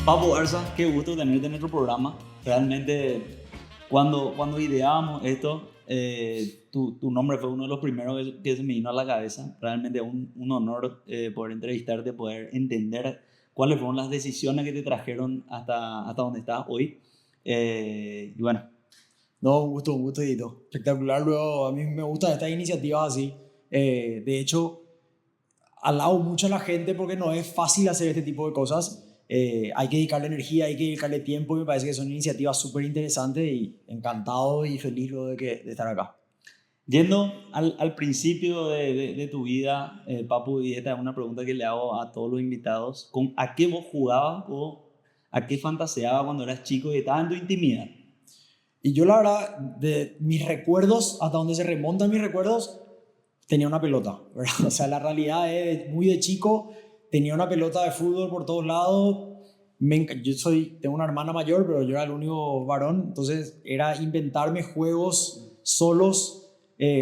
Papu Arza, qué gusto tenerte en nuestro programa. Realmente, cuando ideábamos esto, tu nombre fue uno de los primeros que se me vino a la cabeza. Realmente un honor poder entrevistarte, poder entender cuáles fueron las decisiones que te trajeron hasta donde estás hoy. Y bueno, No, un gusto, Edito. Espectacular, luego a mí me gustan estas iniciativas así. De hecho, alabo mucho a la gente porque no es fácil hacer este tipo de cosas. Hay que dedicarle energía, hay que dedicarle tiempo y me parece que son iniciativas súper interesantes y encantado y feliz luego de estar acá. yendo al principio de tu vida, Papu, y esta es una pregunta que le hago a todos los invitados, ¿a qué vos jugabas o a qué fantaseabas cuando eras chico y estabas en tu intimidad? Y yo la verdad, de mis recuerdos, hasta donde se remontan mis recuerdos, tenía una pelota, ¿verdad? O sea, la realidad es, muy de chico, tenía una pelota de fútbol por todos lados. Tengo una hermana mayor, pero yo era el único varón, entonces era inventarme juegos solos,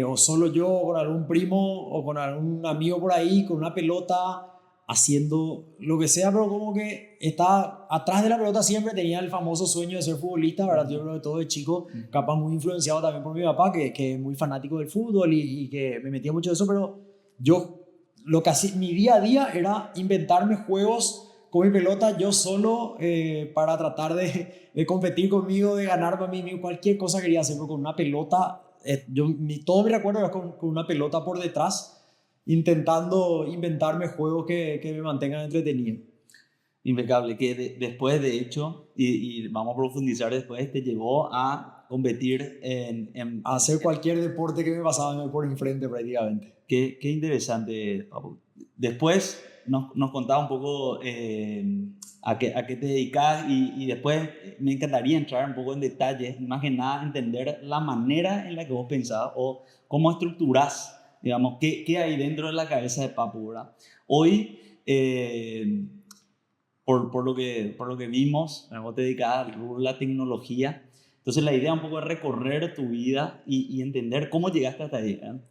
o solo yo, o con algún primo, o con algún amigo por ahí, con una pelota, haciendo lo que sea, pero como que estaba atrás de la pelota siempre tenía el famoso sueño de ser futbolista, ¿verdad? Yo creo que todo de chico, capaz muy influenciado también por mi papá, que es muy fanático del fútbol y que me metía mucho de eso, pero yo lo que hacía, mi día a día era inventarme juegos con mi pelota yo solo, para tratar de competir conmigo, de ganar para mí, cualquier cosa quería hacer, pero con una pelota, todo mi recuerdo era con una pelota por detrás, intentando inventarme juegos que me mantengan entretenido. Impecable, que después de hecho, y vamos a profundizar después, te llevó a competir A hacer cualquier deporte que me pasaba por enfrente prácticamente. Qué interesante, Papu. Después nos contaba un poco a qué te dedicas y después me encantaría entrar un poco en detalles, más que nada entender la manera en la que vos pensás o cómo estructurás, digamos, qué hay dentro de la cabeza de Papu, ¿verdad? Hoy, por lo que vimos, vos te dedicas al rubro de la tecnología, entonces la idea un poco es recorrer tu vida y entender cómo llegaste hasta ahí, ¿verdad?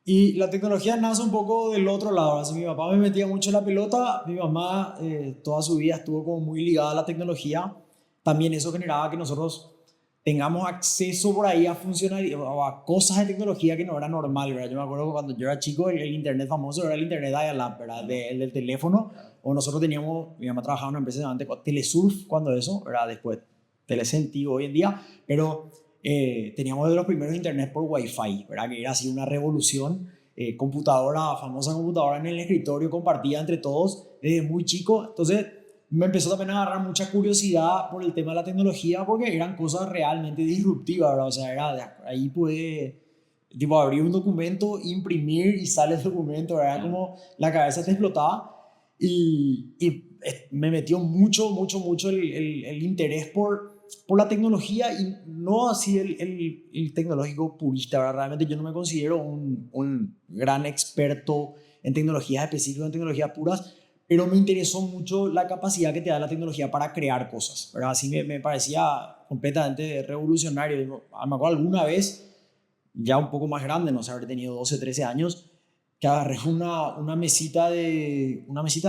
Y la tecnología nace un poco del otro lado. Así, mi papá me metía mucho en la pelota, mi mamá, toda su vida estuvo como muy ligada a la tecnología. También eso generaba que nosotros tengamos acceso por ahí a funcionalidades o a cosas de tecnología que no era normal, ¿verdad? Yo me acuerdo que cuando yo era chico, el internet famoso era el internet dial-up, ¿verdad? El del teléfono. O nosotros teníamos, mi mamá trabajaba en una empresa antes, Telesurf, cuando eso, ¿verdad? Después Telecel, tío, hoy en día, pero teníamos de los primeros internet por Wi-Fi, ¿verdad? Que era así una revolución. Computadora, famosa computadora en el escritorio, compartida entre todos desde muy chico. Entonces me empezó también a agarrar mucha curiosidad por el tema de la tecnología porque eran cosas realmente disruptivas, ¿verdad? O sea, ahí puede, tipo, abrir un documento, imprimir y sale el documento, ¿verdad? Como la cabeza te explotaba y me metió mucho, mucho, mucho el interés por la tecnología y no así el tecnológico purista, ¿verdad? Realmente yo no me considero un gran experto en tecnologías específicas, en tecnologías puras, pero me interesó mucho la capacidad que te da la tecnología para crear cosas, ¿verdad? Así me parecía completamente revolucionario. Me acuerdo alguna vez, ya un poco más grande, no sé, haber tenido 12, 13 años, que agarré una mesita de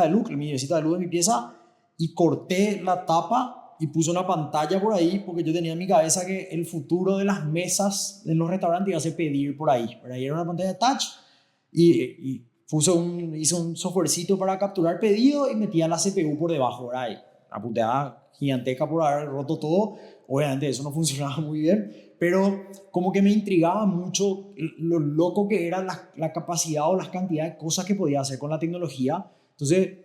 luz, mi mesita de luz de mi pieza, y corté la tapa y puse una pantalla por ahí porque yo tenía en mi cabeza que el futuro de las mesas en los restaurantes iba a ser pedir por ahí. Por ahí era una pantalla touch y hice un softwarecito para capturar pedido y metía la CPU por debajo, ¿verdad? Y la puteada gigantesca por haber roto todo. Obviamente eso no funcionaba muy bien, pero como que me intrigaba mucho lo loco que era la capacidad o las cantidades de cosas que podía hacer con la tecnología. Entonces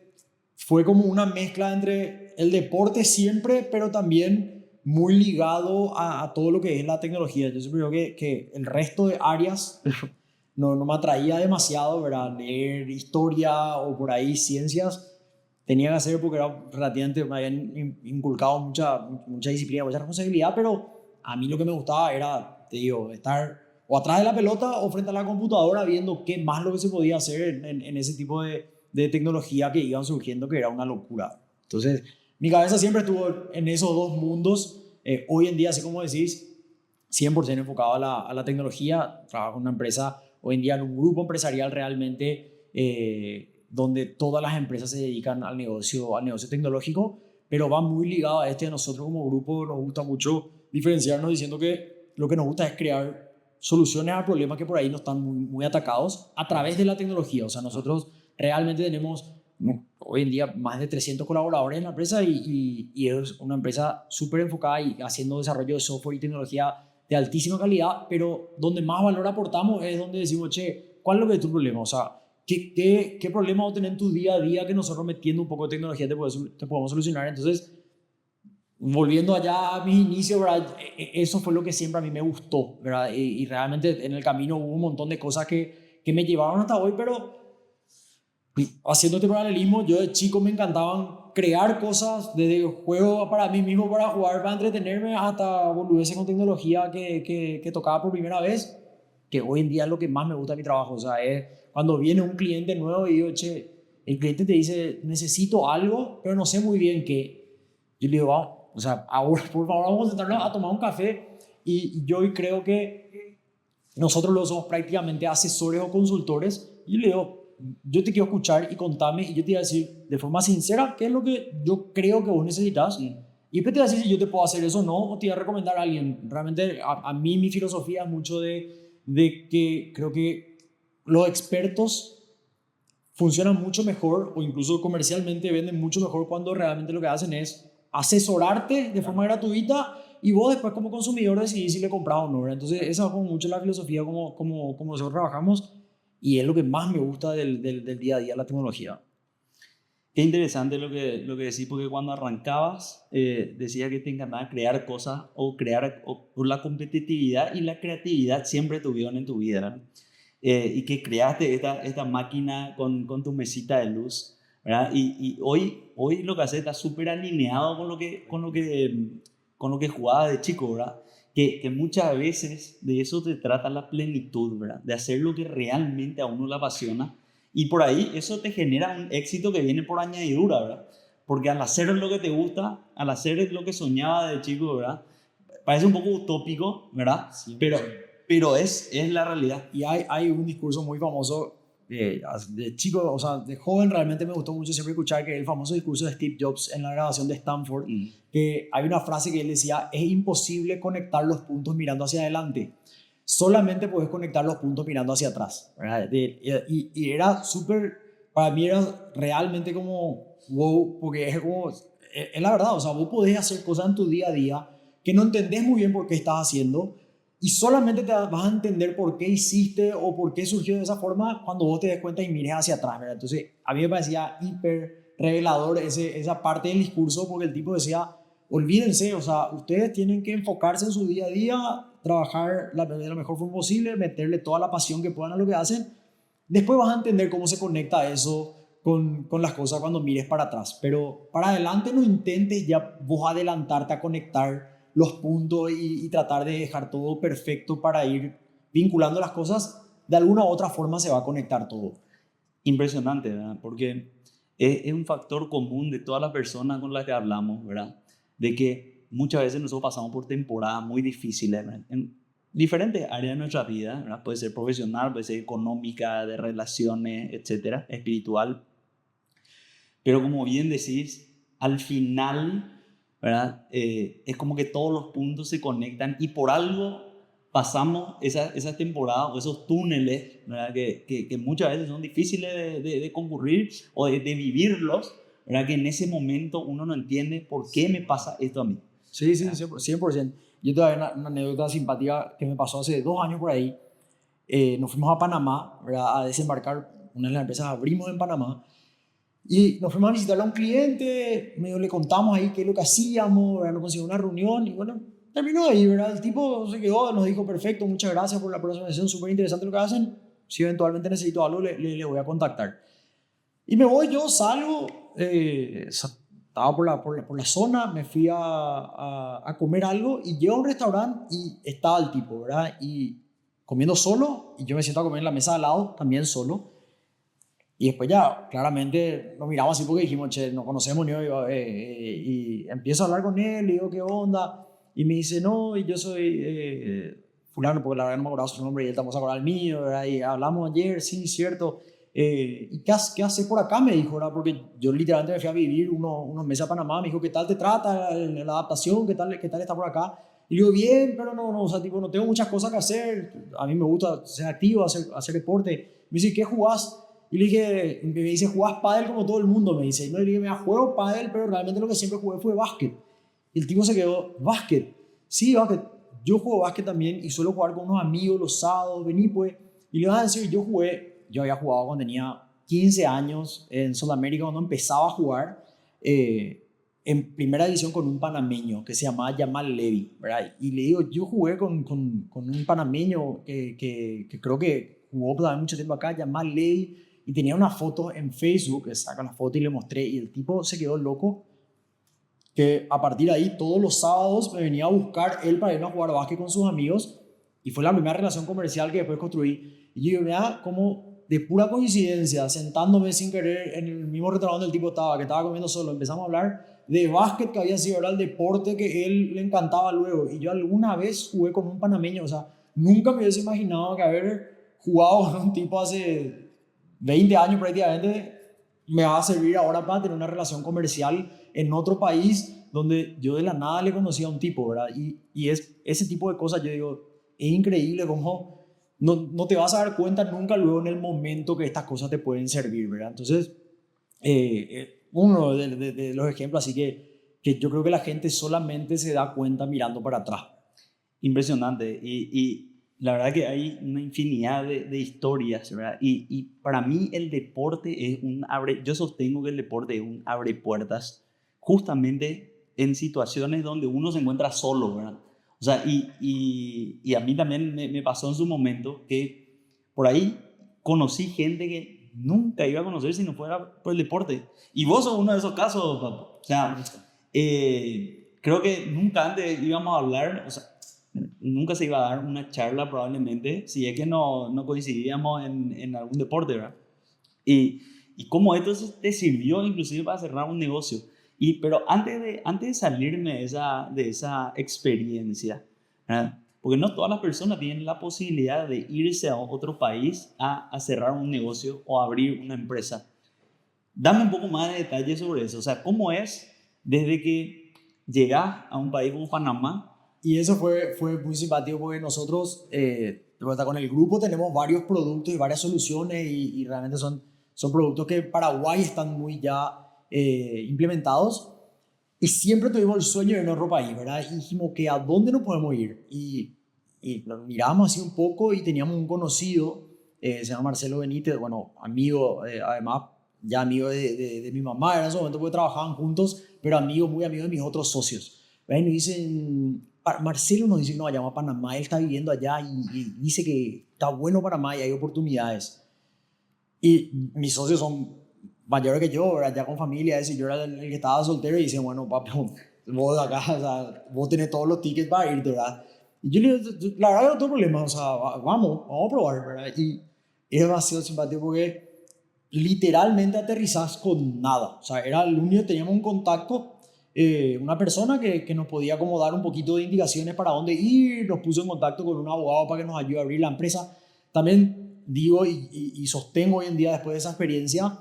fue como una mezcla entre el deporte siempre, pero también muy ligado a todo lo que es la tecnología. Yo siempre digo que el resto de áreas no me atraía demasiado, ¿verdad? Leer historia o por ahí ciencias tenía que hacer porque era relativamente, me habían inculcado mucha disciplina, mucha responsabilidad, pero a mí lo que me gustaba era, te digo, estar o atrás de la pelota o frente a la computadora viendo qué más lo que se podía hacer en ese tipo de tecnología que iban surgiendo, que era una locura. Entonces, mi cabeza siempre estuvo en esos dos mundos. Hoy en día, así como decís, 100% enfocado a la tecnología. Trabajo en una empresa, hoy en día en un grupo empresarial realmente, donde todas las empresas se dedican al negocio tecnológico, pero va muy ligado a este. A nosotros como grupo nos gusta mucho diferenciarnos diciendo que lo que nos gusta es crear soluciones a problemas que por ahí no están muy atacados a través de la tecnología. O sea, nosotros realmente tenemos hoy en día más de 300 colaboradores en la empresa y es una empresa súper enfocada y haciendo desarrollo de software y tecnología de altísima calidad, pero donde más valor aportamos es donde decimos, che, ¿cuál es lo que es tu problema? O sea, ¿qué problema vas a tener en tu día a día que nosotros metiendo un poco de tecnología te podemos solucionar? Entonces, volviendo allá a mis inicios, ¿verdad? Eso fue lo que siempre a mí me gustó, ¿verdad? Y realmente en el camino hubo un montón de cosas que me llevaron hasta hoy, pero haciendo este paralelismo, yo de chico me encantaban crear cosas, desde juegos para mí mismo, para jugar, para entretenerme, hasta boludeces con tecnología que tocaba por primera vez, que hoy en día es lo que más me gusta de mi trabajo. O sea, es cuando viene un cliente nuevo y digo, che, el cliente te dice, necesito algo, pero no sé muy bien qué. Yo le digo, vamos, o sea, ahora, por favor, vamos a sentarnos a tomar un café. Y yo hoy creo que nosotros los somos prácticamente asesores o consultores. Y yo le digo, yo te quiero escuchar y contame, y yo te voy a decir de forma sincera qué es lo que yo creo que vos necesitas. Y después te voy a decir si yo te puedo hacer eso o no, o te voy a recomendar a alguien. Realmente a mí mi filosofía es mucho de que creo que los expertos funcionan mucho mejor, o incluso comercialmente venden mucho mejor cuando realmente lo que hacen es asesorarte de forma gratuita y vos después como consumidor decidís si le compras o no, ¿verdad? Entonces esa es como mucho la filosofía como nosotros trabajamos, y es lo que más me gusta del día a día, la tecnología. Qué interesante lo que decís, porque cuando arrancabas decía que te encantaba crear cosas o la competitividad y la creatividad siempre estuvieron en tu vida, ¿verdad? Y que creaste esta máquina con tu mesita de luz, ¿verdad? Y hoy lo que haces está súper alineado con lo que jugaba de chico, ¿verdad? Que muchas veces de eso te trata la plenitud, ¿verdad? De hacer lo que realmente a uno le apasiona. Y por ahí eso te genera un éxito que viene por añadidura, ¿verdad? Porque al hacer lo que te gusta, al hacer lo que soñaba de chico, ¿verdad? Parece un poco utópico, ¿verdad? Pero es la realidad. Y hay un discurso muy famoso de chico, o sea, de joven realmente me gustó mucho siempre escuchar, que el famoso discurso de Steve Jobs en la grabación de Stanford, que hay una frase que él decía, es imposible conectar los puntos mirando hacia adelante, solamente puedes conectar los puntos mirando hacia atrás, ¿verdad? Y era súper, para mí era realmente como wow, porque es como, es la verdad, o sea, vos podés hacer cosas en tu día a día que no entendés muy bien por qué estás haciendo, y solamente te vas a entender por qué hiciste o por qué surgió de esa forma cuando vos te des cuenta y mires hacia atrás, ¿verdad? Entonces, a mí me parecía hiper revelador esa parte del discurso, porque el tipo decía, olvídense, o sea, ustedes tienen que enfocarse en su día a día, trabajar de la mejor forma posible, meterle toda la pasión que puedan a lo que hacen. Después vas a entender cómo se conecta eso con las cosas cuando mires para atrás. Pero para adelante no intentes ya vos adelantarte a conectar los puntos y tratar de dejar todo perfecto para ir vinculando las cosas. De alguna u otra forma se va a conectar todo. Impresionante, ¿verdad? Porque es un factor común de todas las personas con las que hablamos, ¿verdad? De que muchas veces nosotros pasamos por temporadas muy difíciles, ¿verdad? En diferentes áreas de nuestra vida, ¿verdad? Puede ser profesional, puede ser económica, de relaciones, etcétera, espiritual. Pero como bien decís, al final, ¿verdad? Es como que todos los puntos se conectan y por algo pasamos esas temporadas o esos túneles, ¿verdad? Que muchas veces son difíciles de concurrir o de vivirlos, ¿verdad? Que en ese momento uno no entiende por qué me pasa esto a mí. Sí, 100%. Yo te voy a dar una anécdota simpática que me pasó hace 2 años por ahí. Nos fuimos a Panamá, ¿verdad? A desembarcar. Una de las empresas abrimos en Panamá. Y nos fuimos a visitar a un cliente, medio le contamos ahí qué es lo que hacíamos, ¿verdad? Nos consiguió una reunión y bueno, terminó ahí, ¿verdad? El tipo se quedó, nos dijo, perfecto, muchas gracias por la presentación, súper interesante lo que hacen, si eventualmente necesito algo le voy a contactar. Y me voy, yo salgo, estaba por la zona, me fui a comer algo y llego a un restaurante y estaba el tipo, ¿verdad? Y comiendo solo, y yo me siento a comer en la mesa de al lado, también solo. Y después ya, claramente, nos miramos así porque dijimos, che, no conocemos ni hoy. Y empiezo a hablar con él, le digo, ¿qué onda? Y me dice, no, y yo soy fulano, porque la verdad no me acordaba su nombre y él tampoco se acordaba el mío, ¿verdad? Y hablamos ayer, sí, cierto. ¿y qué haces por acá? Me dijo, ¿verdad? Porque yo literalmente me fui a vivir unos meses a Panamá. Me dijo, ¿qué tal te trata la adaptación? ¿Qué tal está por acá? Y le digo, bien, pero no, o sea, tipo, no tengo muchas cosas que hacer. A mí me gusta ser activo, hacer deporte. Me dice, ¿qué jugás? Y le dije, me dice, ¿jugás pádel como todo el mundo? Me dice, y no le dije, mira, juego pádel, pero realmente lo que siempre jugué fue básquet. Y el tipo se quedó, ¿básquet? Sí, básquet. Yo juego básquet también y suelo jugar con unos amigos los sábados, vení pues. Y le vas a decir, yo había jugado cuando tenía 15 años en Sudamérica, cuando empezaba a jugar en primera división con un panameño que se llamaba Yamal Levy, ¿verdad? Y le digo, yo jugué con un panameño que creo que jugó también mucho tiempo acá, Yamal Levy, y tenía una foto en Facebook, que saca la foto y le mostré, y el tipo se quedó loco, que a partir de ahí todos los sábados me venía a buscar él para irme a jugar básquet con sus amigos, y fue la primera relación comercial que después construí. Y yo mira, como de pura coincidencia, sentándome sin querer en el mismo restaurante del tipo que estaba comiendo solo, empezamos a hablar de básquet, que había sido, ¿verdad?, el deporte que él le encantaba luego. Y yo alguna vez jugué con un panameño, o sea, nunca me hubiese imaginado que haber jugado con un tipo hace 20 años prácticamente me va a servir ahora para tener una relación comercial en otro país donde yo de la nada le conocía a un tipo, ¿verdad? Y es ese tipo de cosas, yo digo, es increíble cómo no te vas a dar cuenta nunca luego en el momento que estas cosas te pueden servir, ¿verdad? Entonces, uno de los ejemplos, así que yo creo que la gente solamente se da cuenta mirando para atrás. Impresionante. Y la verdad que hay una infinidad de historias, ¿verdad? Y para mí el deporte es yo sostengo que el deporte es un abre puertas justamente en situaciones donde uno se encuentra solo, ¿verdad? O sea, y a mí también me pasó en su momento que por ahí conocí gente que nunca iba a conocer si no fuera por el deporte. Y vos sos uno de esos casos, Papo. O sea, creo que nunca antes íbamos a hablar, o sea, nunca se iba a dar una charla probablemente si es que no coincidíamos en algún deporte, ¿verdad? Y cómo esto te sirvió inclusive para cerrar un negocio. Pero antes de salirme de esa experiencia, ¿verdad? Porque no todas las personas tienen la posibilidad de irse a otro país a cerrar un negocio o abrir una empresa. Dame un poco más de detalles sobre eso. O sea, ¿cómo es desde que llegas a un país como Panamá? Y eso fue muy simpático porque nosotros, con el grupo, tenemos varios productos y varias soluciones y realmente son productos que en Paraguay están muy ya implementados. Y siempre tuvimos el sueño de irnos a otro país, ¿verdad? Y dijimos que a dónde nos podemos ir. Y lo miramos así un poco y teníamos un conocido, se llama Marcelo Benítez, bueno, amigo, además ya amigo de mi mamá, en ese momento porque trabajaban juntos, pero amigo, muy amigo de mis otros socios. ¿Verdad? Y nos dicen, Marcelo nos dice que nos vayamos a Panamá, él está viviendo allá y dice que está bueno Panamá y hay oportunidades. Y mis socios son mayores que yo, ¿verdad? Ya con familia, yo era el que estaba soltero y dicen, bueno, papi, vos de acá, o sea, vos tenés todos los tickets para irte, ¿verdad? Y yo le digo, la verdad que no tengo problema, o sea, vamos a probar, ¿verdad? Y es demasiado simpático porque literalmente aterrizás con nada, o sea, era el único, teníamos un contacto, una persona que nos podía como dar un poquito de indicaciones para dónde ir, nos puso en contacto con un abogado para que nos ayude a abrir la empresa. También digo y sostengo hoy en día después de esa experiencia,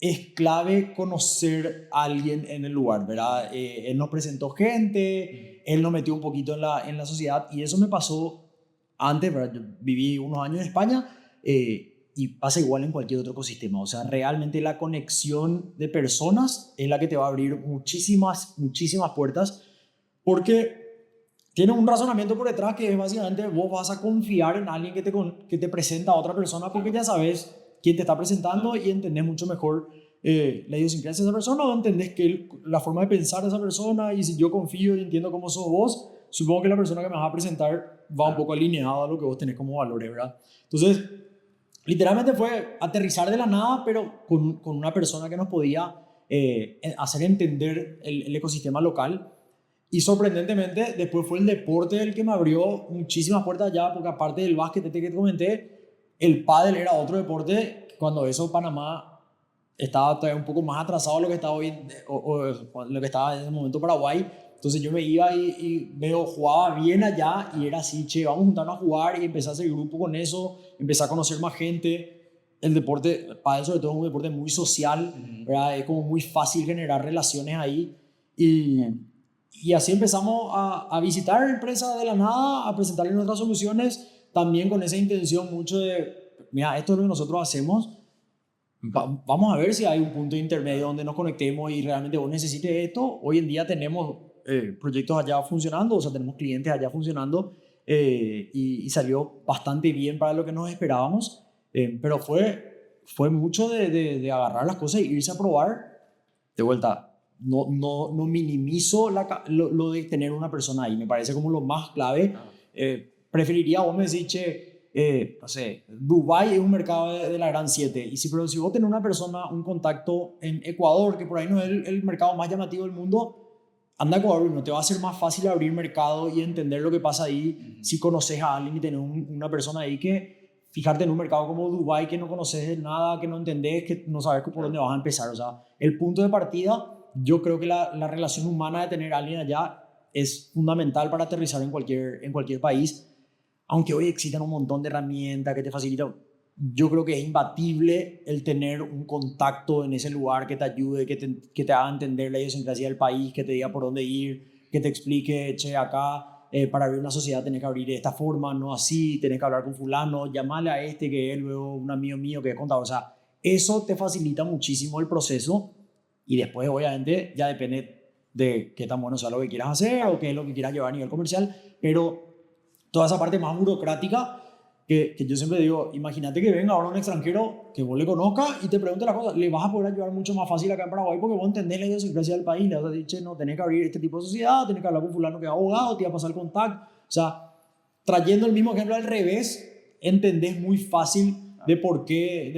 es clave conocer a alguien en el lugar, ¿verdad? Él nos presentó gente, él nos metió un poquito en la sociedad y eso me pasó antes, ¿verdad? Yo viví unos años en España y pasa igual en cualquier otro ecosistema. O sea, realmente la conexión de personas es la que te va a abrir muchísimas puertas porque tiene un razonamiento por detrás que es básicamente vos vas a confiar en alguien que te presenta a otra persona porque ya sabes quién te está presentando y entendés mucho mejor la idiosincrasia de esa persona o entendés la forma de pensar de esa persona y si yo confío y entiendo cómo sos vos, supongo que la persona que me va a presentar va un poco alineada a lo que vos tenés como valores, ¿verdad? Entonces, literalmente fue aterrizar de la nada, pero con una persona que nos podía hacer entender el ecosistema local. Y sorprendentemente, después fue el deporte el que me abrió muchísimas puertas allá, porque aparte del básquet que te comenté, el pádel era otro deporte. Cuando eso Panamá estaba todavía un poco más atrasado de lo que estaba hoy, o lo que estaba en ese momento Paraguay. Entonces yo me iba y jugaba bien allá y era así, che, vamos a juntarnos a jugar y empecé a hacer grupo con eso, empecé a conocer más gente. el deporte, pádel sobre todo es un deporte muy social, ¿verdad? Es como muy fácil generar relaciones ahí. Y así empezamos a visitar empresas de la nada, a presentarles nuestras soluciones, también con esa intención mucho de, mira, esto es lo que nosotros hacemos, vamos a ver si hay un punto intermedio donde nos conectemos y realmente vos necesites esto. Hoy en día tenemos proyectos allá funcionando, o sea, tenemos clientes allá funcionando, y salió bastante bien para lo que nos esperábamos, pero fue mucho de agarrar las cosas e irse a probar. De vuelta, no minimizo lo de tener una persona ahí, me parece como lo más clave. Preferiría, vos me decís, che, no sé, Dubái es un mercado de la gran 7, pero si vos tenés una persona, un contacto en Ecuador, que por ahí no es el mercado más llamativo del mundo, anda a Ecuador, no te va a ser más fácil abrir mercado y entender lo que pasa ahí si conoces a alguien y tenés una persona ahí que fijarte en un mercado como Dubái, que no conoces de nada, que no entendés, que no sabes por dónde vas a empezar. O sea, el punto de partida, yo creo que la relación humana de tener a alguien allá es fundamental para aterrizar en cualquier país. Aunque hoy existen un montón de herramientas que te facilitan, yo creo que es imbatible el tener un contacto en ese lugar que te ayude, que te haga entender la idiosincrasia del país, que te diga por dónde ir, que te explique, che, acá para abrir una sociedad tenés que abrir de esta forma, no así, tenés que hablar con fulano, llamarle a este que es luego un amigo mío que es contador. O sea, eso te facilita muchísimo el proceso y después obviamente ya depende de qué tan bueno sea lo que quieras hacer o qué es lo que quieras llevar a nivel comercial, pero toda esa parte más burocrática que yo siempre digo, imagínate que venga ahora un extranjero que vos le conozcas y te pregunte las cosas, le vas a poder ayudar mucho más fácil acá en Paraguay porque vos entendés la idiosincrasia del país, le vas a decir, no, tenés que abrir este tipo de sociedad, tenés que hablar con fulano que es abogado, te va a pasar el contacto. O sea, trayendo el mismo ejemplo al revés, entendés muy fácil de por qué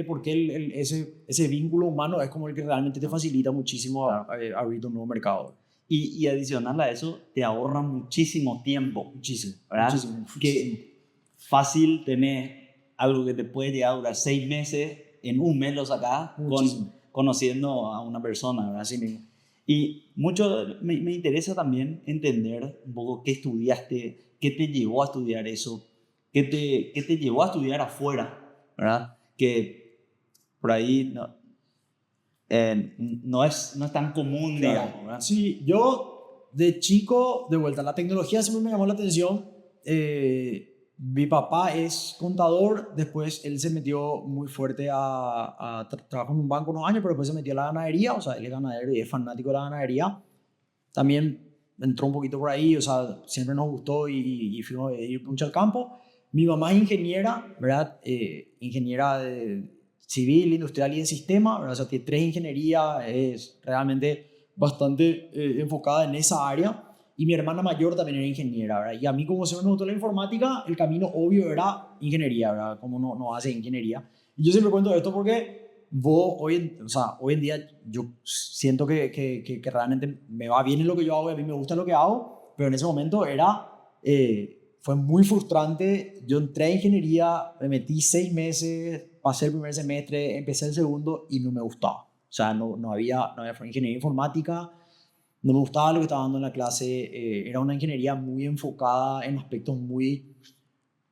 ese vínculo humano es como el que realmente te facilita muchísimo abrir un nuevo mercado. Y adicional a eso, te ahorra muchísimo tiempo. Muchísimo. ¿Verdad? Muchísimo. Que fácil tener algo que te puede llegar a durar 6 meses, en un mes lo sacás conociendo a una persona, ¿verdad? Así mismo. Y mucho me interesa también entender un poco qué estudiaste, qué te llevó a estudiar eso, qué te llevó a estudiar afuera, ¿verdad? Que por ahí no es tan común, Claro. digamos, ¿verdad? Sí, yo de chico, de vuelta, la tecnología siempre me llamó la atención. Mi papá es contador, después él se metió muy fuerte trabajó en un banco unos años, pero después se metió a la ganadería, o sea, él es ganadero y es fanático de la ganadería. También entró un poquito por ahí, o sea, siempre nos gustó y fuimos a ir mucho al campo. Mi mamá es ingeniera, ¿verdad? Ingeniera civil, industrial y en sistema, ¿verdad? O sea, tiene 3 ingenierías, es realmente bastante enfocada en esa área. Y mi hermana mayor también era ingeniera, ¿verdad? Y a mí, como siempre me gustó la informática, el camino obvio era ingeniería, ¿verdad? Como no hace ingeniería. Y yo siempre cuento esto porque hoy en día yo siento que realmente me va bien en lo que yo hago y a mí me gusta lo que hago, pero en ese momento fue muy frustrante. Yo entré a ingeniería, me metí 6 meses, pasé el primer semestre, empecé el segundo y no me gustaba. O sea, no había ingeniería informática, no me gustaba lo que estaba dando en la clase. Era una ingeniería muy enfocada en aspectos muy,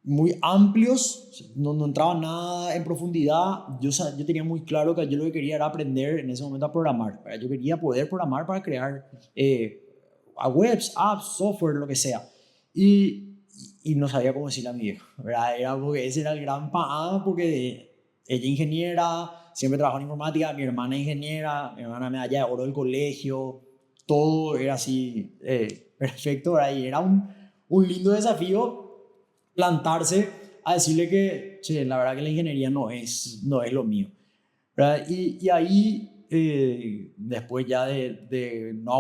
muy amplios, no entraba nada en profundidad. Yo tenía muy claro que yo lo que quería era aprender en ese momento a programar. Yo quería poder programar para crear a webs, apps, software, lo que sea. Y no sabía cómo decirle a mi vieja, ¿verdad? Era porque ese era el gran pan, porque ella ingeniera, siempre trabajó en informática, mi hermana ingeniera, mi hermana medalla de oro del colegio, todo era así perfecto, ¿verdad? Y era un lindo desafío plantarse a decirle que, che, la verdad que la ingeniería no es lo mío, ¿verdad? Y ahí, después ya de no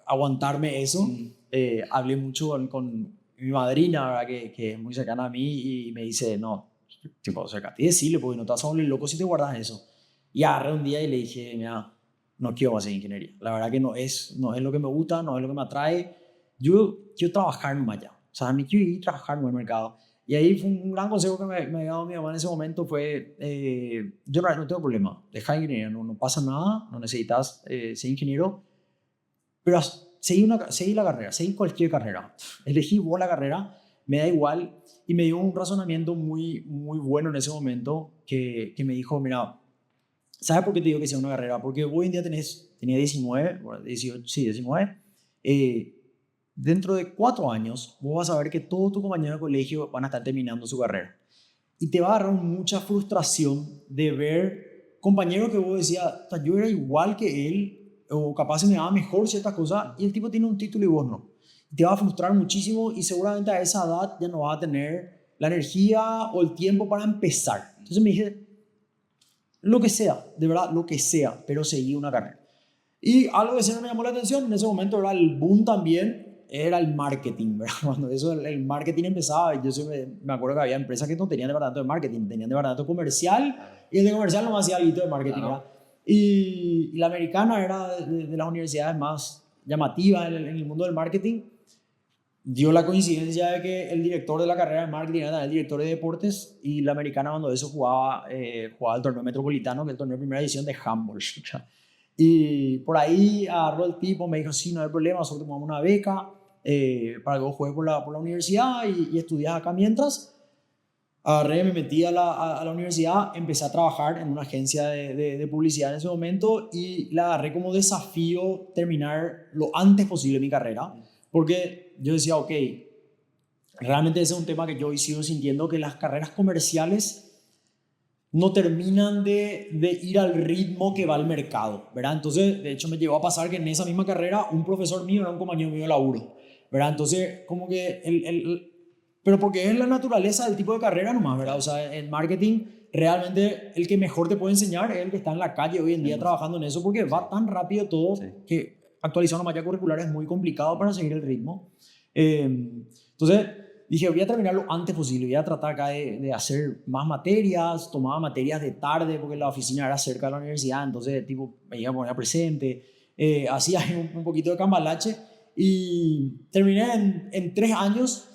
aguantarme eso, hablé mucho con mi madrina, ¿verdad? Que es muy cercana a mí y me dice, no, tipo, acércate y decirle, porque no te vas a volver loco si te guardas eso. Y agarré un día y le dije, mira, no quiero hacer ingeniería. La verdad que no es lo que me gusta, no es lo que me atrae. Yo quiero trabajar más allá. O sea, a mí quiero ir a trabajar en el mercado. Y ahí fue un gran consejo que me había dado mi mamá en ese momento fue, yo no tengo problema, deja ingeniería, no pasa nada, no necesitas ser ingeniero, pero seguí la carrera, seguí cualquier carrera. Elegí vos la carrera, me da igual. Y me dio un razonamiento muy, muy bueno en ese momento que me dijo, mira, ¿sabes por qué te digo que sea una carrera? Porque hoy en día tenía 19, bueno, 18, sí, 19. Dentro de 4 años, vos vas a ver que todos tus compañeros de colegio van a estar terminando su carrera. Y te va a agarrar mucha frustración de ver compañeros que vos decías, yo era igual que él, o capaz se me daba mejor ciertas cosas, y el tipo tiene un título y vos no. Y te va a frustrar muchísimo y seguramente a esa edad ya no vas a tener la energía o el tiempo para empezar. Entonces me dije, lo que sea, de verdad, lo que sea, pero seguí una carrera. Y algo que siempre me llamó la atención, en ese momento era el boom también, era el marketing, ¿verdad? Cuando eso, el marketing empezaba, yo siempre me acuerdo que había empresas que no tenían departamento de marketing, tenían departamento comercial, y el de comercial no hacía algo de marketing, ¿verdad? Y la americana era de las universidades más llamativas en el mundo del marketing. Dio la coincidencia de que el director de la carrera de marketing era el director de deportes, y la americana cuando eso jugaba el torneo metropolitano, que es el torneo de primera edición de handball. Y por ahí agarró el tipo, me dijo, sí, no hay problema, nosotros tomamos una beca para que vos juegues por la universidad y estudias acá mientras. Agarré, me metí a la universidad, empecé a trabajar en una agencia de publicidad en ese momento y la agarré como desafío terminar lo antes posible mi carrera, porque yo decía, ok, realmente ese es un tema que yo sigo sintiendo, que las carreras comerciales no terminan de ir al ritmo que va el mercado, ¿verdad? Entonces, de hecho, me llegó a pasar que en esa misma carrera un profesor mío era un compañero mío de laburo, ¿verdad? Entonces, como que pero porque es la naturaleza del tipo de carrera nomás, ¿verdad? O sea, en marketing realmente el que mejor te puede enseñar es el que está en la calle hoy en día trabajando en eso, porque va tan rápido todo que actualizar una malla curricular es muy complicado para seguir el ritmo. Entonces dije, voy a terminar lo antes posible, voy a tratar acá de hacer más materias, tomaba materias de tarde porque la oficina era cerca de la universidad, entonces tipo me iba a poner presente, hacía un poquito de cambalache y terminé en 3 años.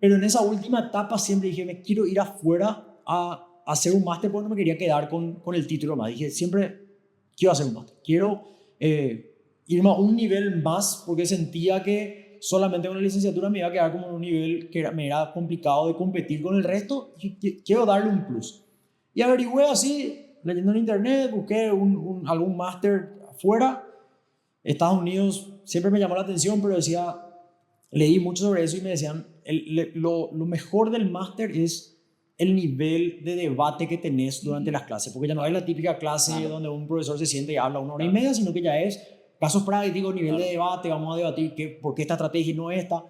Pero en esa última etapa siempre dije, me quiero ir afuera a hacer un máster porque no me quería quedar con el título más. Dije, siempre quiero hacer un máster. Quiero irme a un nivel más porque sentía que solamente con la licenciatura me iba a quedar como en un nivel que me era complicado de competir con el resto. Dije, quiero darle un plus. Y averigüé así, leyendo en internet, busqué algún máster afuera. Estados Unidos siempre me llamó la atención, pero decía, leí mucho sobre eso y me decían, lo mejor del máster es el nivel de debate que tenés durante las clases, porque ya no es la típica clase donde un profesor se siente y habla 1 hora y media, sino que ya es casos prácticos, nivel de debate, vamos a debatir por qué esta estrategia y no esta.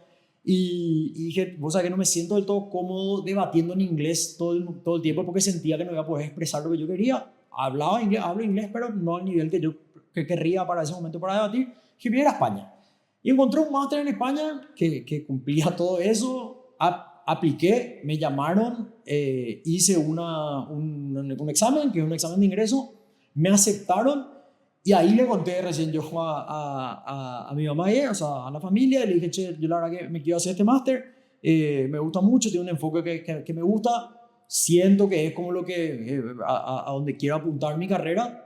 Y dije, vos sabés que no me siento del todo cómodo debatiendo en inglés todo el tiempo porque sentía que no iba a poder expresar lo que yo quería. Hablaba inglés, hablo inglés, pero no al nivel que yo querría para ese momento para debatir. Dije, voy a ir a España. Y encontré un máster en España que cumplía todo eso, apliqué, me llamaron, hice un examen, que es un examen de ingreso, me aceptaron y ahí le conté recién yo a mi mamá, o sea, a la familia, y le dije, che, yo la verdad que me quiero hacer este máster, me gusta mucho, tiene un enfoque que me gusta, siento que es como lo que, a donde quiero apuntar mi carrera.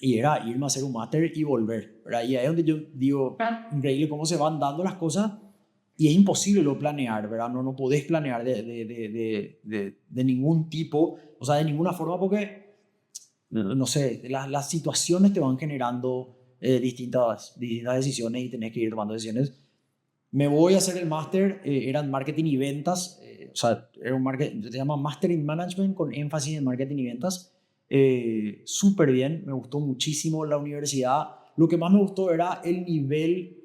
Y era irme a hacer un máster y volver, ¿verdad? Y ahí es donde yo digo, increíble cómo se van dando las cosas y es imposible lo planear, ¿verdad? No podés planear de ningún tipo, o sea, de ninguna forma porque, no sé, las situaciones te van generando distintas decisiones y tenés que ir tomando decisiones. Me voy a hacer el máster, era en marketing y ventas, o sea, era un se llama Master in Management con énfasis en marketing y ventas. Súper bien, me gustó muchísimo la universidad. Lo que más me gustó era el nivel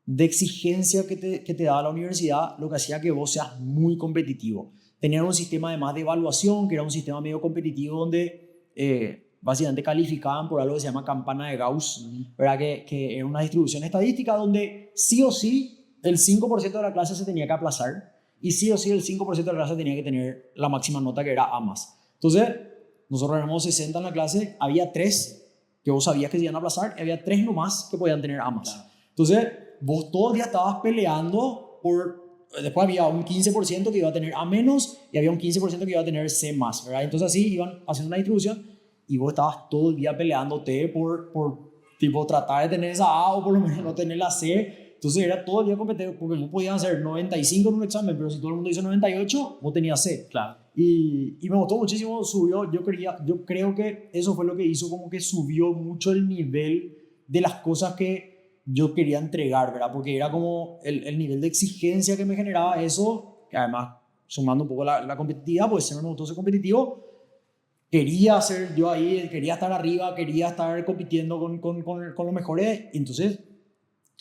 de exigencia que te daba la universidad, lo que hacía que vos seas muy competitivo. Tenían un sistema además de evaluación, que era un sistema medio competitivo donde básicamente calificaban por algo que se llama campana de Gauss, ¿verdad? Que era una distribución estadística donde sí o sí el 5% de la clase se tenía que aplazar y sí o sí el 5% de la clase tenía que tener la máxima nota, que era A+. Entonces, nosotros éramos 60 en la clase, había 3 que vos sabías que se iban a aplazar y había 3 nomás que podían tener A+. Entonces, vos todo el día estabas peleando después había un 15% que iba a tener A- y había un 15% que iba a tener C+, ¿verdad? Entonces así iban haciendo una distribución y vos estabas todo el día peleándote por tipo tratar de tener esa A o por lo menos no tener la C, Entonces era todo el día competitivo, porque vos podías hacer 95 en un examen, pero si todo el mundo hizo 98, vos tenías C. Claro. Y me gustó muchísimo, subió, yo creo que eso fue lo que hizo como que subió mucho el nivel de las cosas que yo quería entregar, ¿verdad? Porque era como el nivel de exigencia que me generaba eso, que además, sumando un poco la competitividad, pues siempre me gustó ser competitivo, quería ser yo ahí, quería estar arriba, quería estar compitiendo con los mejores, y entonces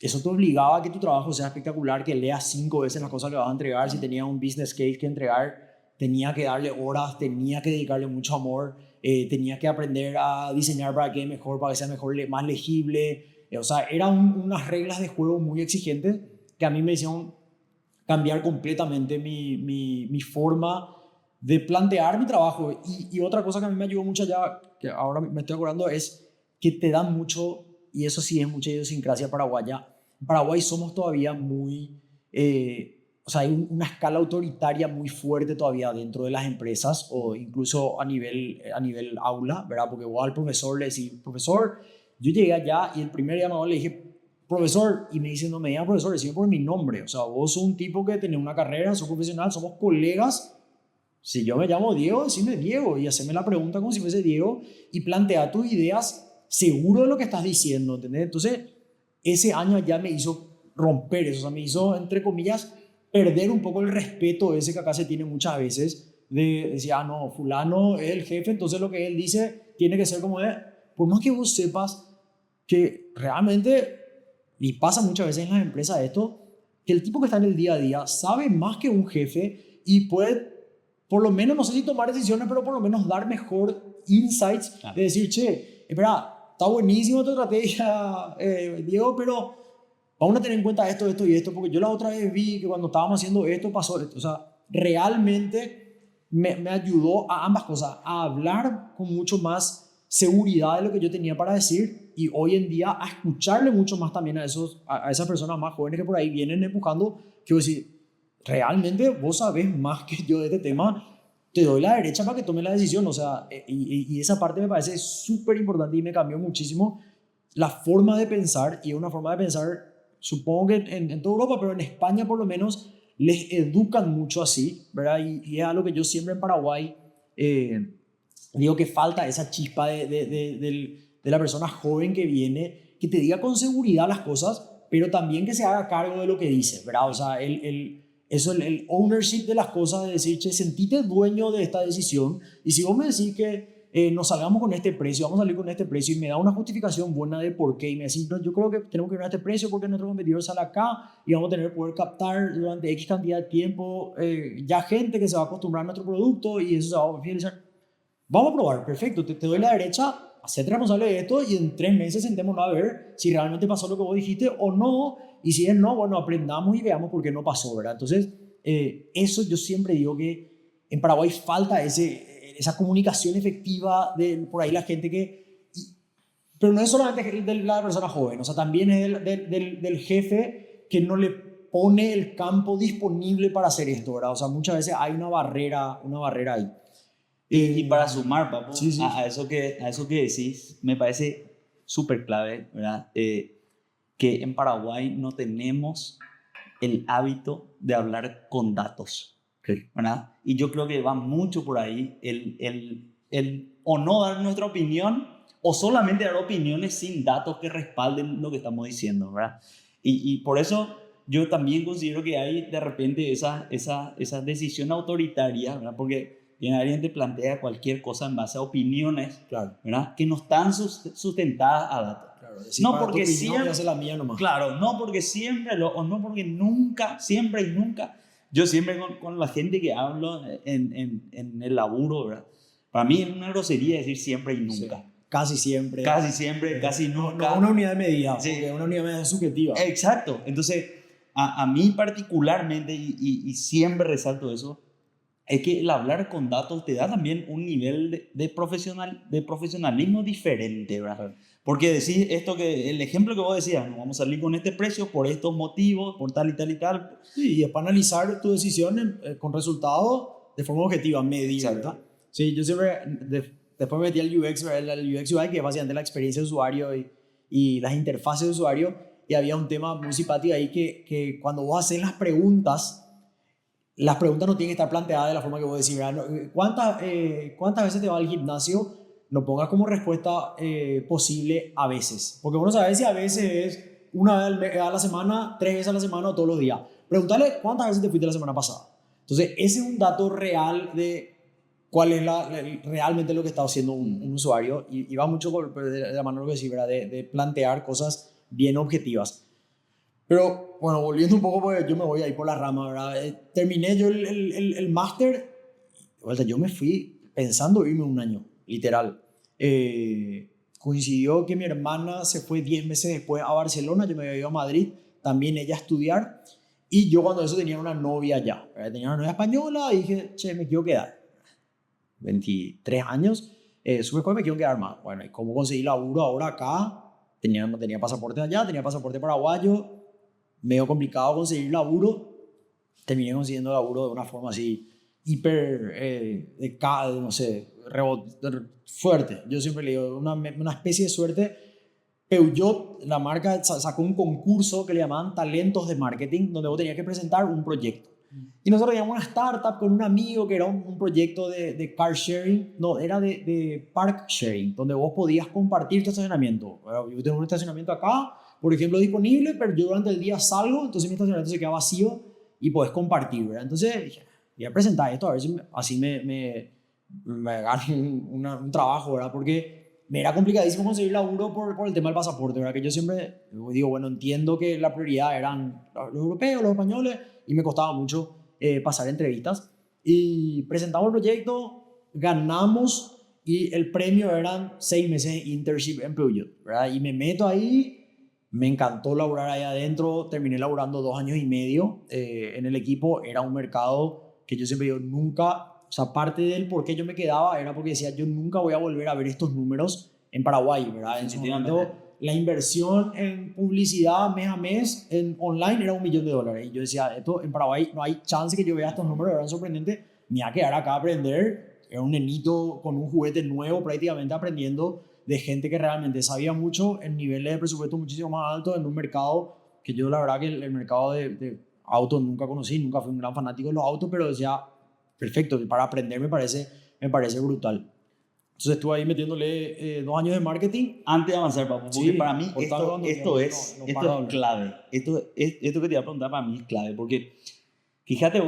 eso te obligaba a que tu trabajo sea espectacular, que leas 5 veces las cosas que vas a entregar. Si tenía un business case que entregar, tenía que darle horas, tenía que dedicarle mucho amor, tenía que aprender a diseñar para que mejor, para que sea mejor, más legible. O sea, eran unas reglas de juego muy exigentes que a mí me hicieron cambiar completamente mi forma de plantear mi trabajo. Y otra cosa que a mí me ayudó mucho ya, que ahora me estoy acordando, es que te dan mucho, y eso sí es mucha idiosincrasia paraguaya. En Paraguay somos todavía muy... o sea, hay una escala autoritaria muy fuerte todavía dentro de las empresas o incluso a nivel aula, ¿verdad? Porque vos al profesor le decís, profesor, yo llegué allá y el primer llamado le dije, profesor, y me dice, no me diga profesor, decime por mi nombre. O sea, vos sos un tipo que tenés una carrera, sos profesional, somos colegas. Si yo me llamo Diego, decime Diego y haceme la pregunta como si fuese Diego y plantea tus ideas seguro de lo que estás diciendo, ¿entendés? Entonces, ese año ya me hizo romper eso, o sea, me hizo, entre comillas, perder un poco el respeto ese que acá se tiene muchas veces, de decir, ah, no, fulano es el jefe, entonces lo que él dice tiene que ser como de, por más que vos sepas que realmente, y pasa muchas veces en las empresas esto, que el tipo que está en el día a día sabe más que un jefe y puede, por lo menos, no sé si tomar decisiones, pero por lo menos dar mejor insights, claro, de decir, che, espera, está buenísimo tu estrategia, Diego, pero vamos a tener en cuenta esto, esto y esto, porque yo la otra vez vi que cuando estábamos haciendo esto pasó esto. O sea, realmente me ayudó a ambas cosas, a hablar con mucho más seguridad de lo que yo tenía para decir y hoy en día a escucharle mucho más también a esas personas más jóvenes que por ahí vienen empujando, que voy a decir, realmente vos sabés más que yo de este tema, te doy la derecha para que tome la decisión. O sea, y esa parte me parece súper importante y me cambió muchísimo la forma de pensar, y una forma de pensar, supongo que en toda Europa, pero en España por lo menos les educan mucho así, ¿verdad? Y es algo que yo siempre en Paraguay digo que falta esa chispa de la persona joven que viene, que te diga con seguridad las cosas, pero también que se haga cargo de lo que dice, ¿verdad? O sea, el ownership de las cosas, de decir, che, sentite dueño de esta decisión, y si vos me decís que nos salgamos con este precio, vamos a salir con este precio, y me da una justificación buena de por qué, y me decís, no, yo creo que tenemos que ir a este precio porque nuestro competidor sale acá y vamos a tener que poder captar durante X cantidad de tiempo ya gente que se va a acostumbrar a nuestro producto y eso se va a fidelizar. Vamos a probar, perfecto, te doy la derecha, hacete responsable de esto y en 3 meses sentémonos a ver si realmente pasó lo que vos dijiste o no, y si es no, bueno, aprendamos y veamos por qué no pasó, ¿verdad? Entonces, eso yo siempre digo que en Paraguay falta esa comunicación efectiva de por ahí la gente que... Pero no es solamente de la persona joven, o sea, también es del jefe que no le pone el campo disponible para hacer esto, ¿verdad? O sea, muchas veces hay una barrera ahí. Y para sumar, papu, sí, sí. a eso que decís, me parece súper clave, ¿verdad? Que en Paraguay no tenemos el hábito de hablar con datos, ¿verdad? Y yo creo que va mucho por ahí el o no dar nuestra opinión o solamente dar opiniones sin datos que respalden lo que estamos diciendo, ¿verdad? Y por eso yo también considero que hay de repente esa decisión autoritaria, ¿verdad? Porque bien, alguien te plantea cualquier cosa en base a opiniones, claro, ¿verdad? Que no están sustentadas a datos. Claro, no porque siempre hace la mía nomás. Claro, no porque siempre o no porque nunca, siempre y nunca. Yo siempre con la gente que hablo en el laburo, ¿verdad? Para mí es una grosería decir siempre y nunca. Sí. Casi siempre, casi nunca. No una unidad de medida, sí, porque una unidad de medida subjetiva. Exacto. Entonces, a mí particularmente, y siempre resalto eso, es que el hablar con datos te da también un nivel de profesionalismo diferente, ¿verdad? Porque decís esto el ejemplo que vos decías, no vamos a salir con este precio por estos motivos, por tal y tal y tal. Sí, y es para analizar tu decisión con resultados de forma objetiva, medida, ¿verdad? Sí, yo siempre, después me metí al UX, el UX UI, que es básicamente la experiencia de usuario y las interfaces de usuario, y había un tema muy simpático ahí que cuando vos haces las preguntas no tienen que estar planteadas de la forma que vos decís, ¿verdad? ¿Cuántas veces te vas al gimnasio? No pongas como respuesta posible a veces, porque uno sabe si a veces es una vez a la semana, 3 veces a la semana o todos los días. Pregúntale cuántas veces te fuiste la semana pasada. Entonces, ese es un dato real de cuál es realmente lo que está haciendo un usuario, y va mucho de la mano de lo que decís, ¿verdad? De plantear cosas bien objetivas. Pero bueno, volviendo un poco, porque yo me voy ahí por la rama, ¿verdad? Terminé yo el máster, o sea, yo me fui pensando irme un año, literal. Coincidió que mi hermana se fue 10 meses después a Barcelona, yo me había ido a Madrid, también ella a estudiar, y yo cuando eso tenía una novia ya, ¿verdad? Tenía una novia española y dije, che, me quiero quedar. 23 años, después me quiero quedar más. Bueno, ¿y cómo conseguí laburo ahora acá? Tenía pasaporte allá, tenía pasaporte paraguayo, medio complicado conseguir laburo. Terminé consiguiendo laburo de una forma así hiper, no sé, fuerte. Yo siempre le digo, una especie de suerte. Peugeot, la marca, sacó un concurso que le llamaban Talentos de Marketing, donde vos tenías que presentar un proyecto. Y nosotros teníamos una startup con un amigo que era un proyecto de car sharing, no, era de park sharing, donde vos podías compartir tu estacionamiento. Yo tengo un estacionamiento acá, por ejemplo, disponible, pero yo durante el día salgo, entonces mi estacionamiento se queda vacío y podés compartir, ¿verdad? Entonces dije, voy a presentar esto a ver si así me gano un trabajo, ¿verdad? Porque me era complicadísimo conseguir laburo por el tema del pasaporte, ¿verdad? Que yo siempre digo, bueno, entiendo que la prioridad eran los europeos, los españoles, y me costaba mucho pasar entrevistas. Y presentamos el proyecto, ganamos, y el premio eran 6 meses de internship en Peugeot, ¿verdad? Y me meto ahí, me encantó laburar ahí adentro, terminé laburando 2 años y medio en el equipo. Era un mercado que yo siempre digo, nunca... O sea, parte del por qué yo me quedaba era porque decía, yo nunca voy a volver a ver estos números en Paraguay, ¿verdad? En su momento, la inversión en publicidad mes a mes en online era $1 millón. Y yo decía, esto en Paraguay no hay chance que yo vea estos números, eran sorprendentes. Me iba a quedar acá a aprender. Era un nenito con un juguete nuevo, prácticamente aprendiendo de gente que realmente sabía mucho en niveles de presupuesto muchísimo más altos en un mercado que yo, la verdad, que el mercado de autos nunca conocí, nunca fui un gran fanático de los autos, pero decía, perfecto, para aprender me parece brutal. Entonces estuve ahí metiéndole 2 años de marketing. Antes de avanzar, papu, porque para mí esto es clave. Esto que te iba a preguntar para mí es clave, porque fíjate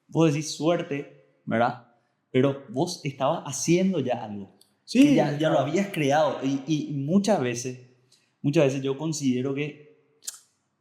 vos decís suerte, ¿verdad? Pero vos estabas haciendo ya algo. Sí, que ya lo habías creado. Y muchas veces yo considero que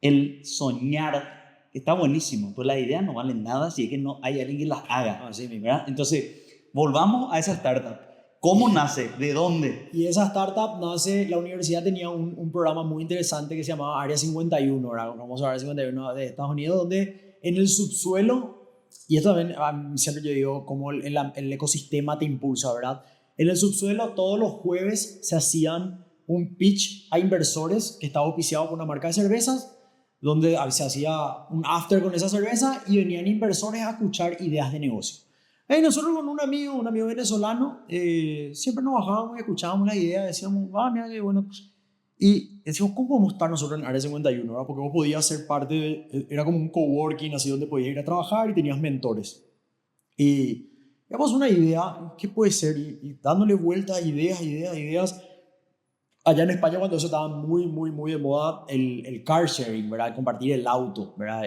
el soñar está buenísimo, pues las ideas no valen nada si es que no hay alguien que las haga. Así mismo. ¿Verdad? Entonces, volvamos a esa startup. ¿Cómo nace? ¿De dónde? Y esa startup nace, la universidad tenía un programa muy interesante que se llamaba Área 51, ¿verdad? Vamos a Área 51 de Estados Unidos, donde en el subsuelo, y esto también siempre yo digo, como el ecosistema te impulsa, ¿verdad? En el subsuelo todos los jueves se hacían un pitch a inversores que estaba auspiciado por una marca de cervezas, donde se hacía un after con esa cerveza y venían inversores a escuchar ideas de negocio. Y nosotros con un amigo venezolano, siempre nos bajábamos y escuchábamos las ideas, decíamos, mira qué bueno. Y decíamos, ¿cómo podemos estar nosotros en Área 51? ¿Verdad? Porque vos podías ser parte era como un coworking, así donde podías ir a trabajar y tenías mentores. Y teníamos una idea, ¿qué puede ser? Y dándole vueltas, ideas. Allá en España, cuando eso estaba muy de moda, el car sharing, ¿verdad? El compartir el auto, ¿verdad?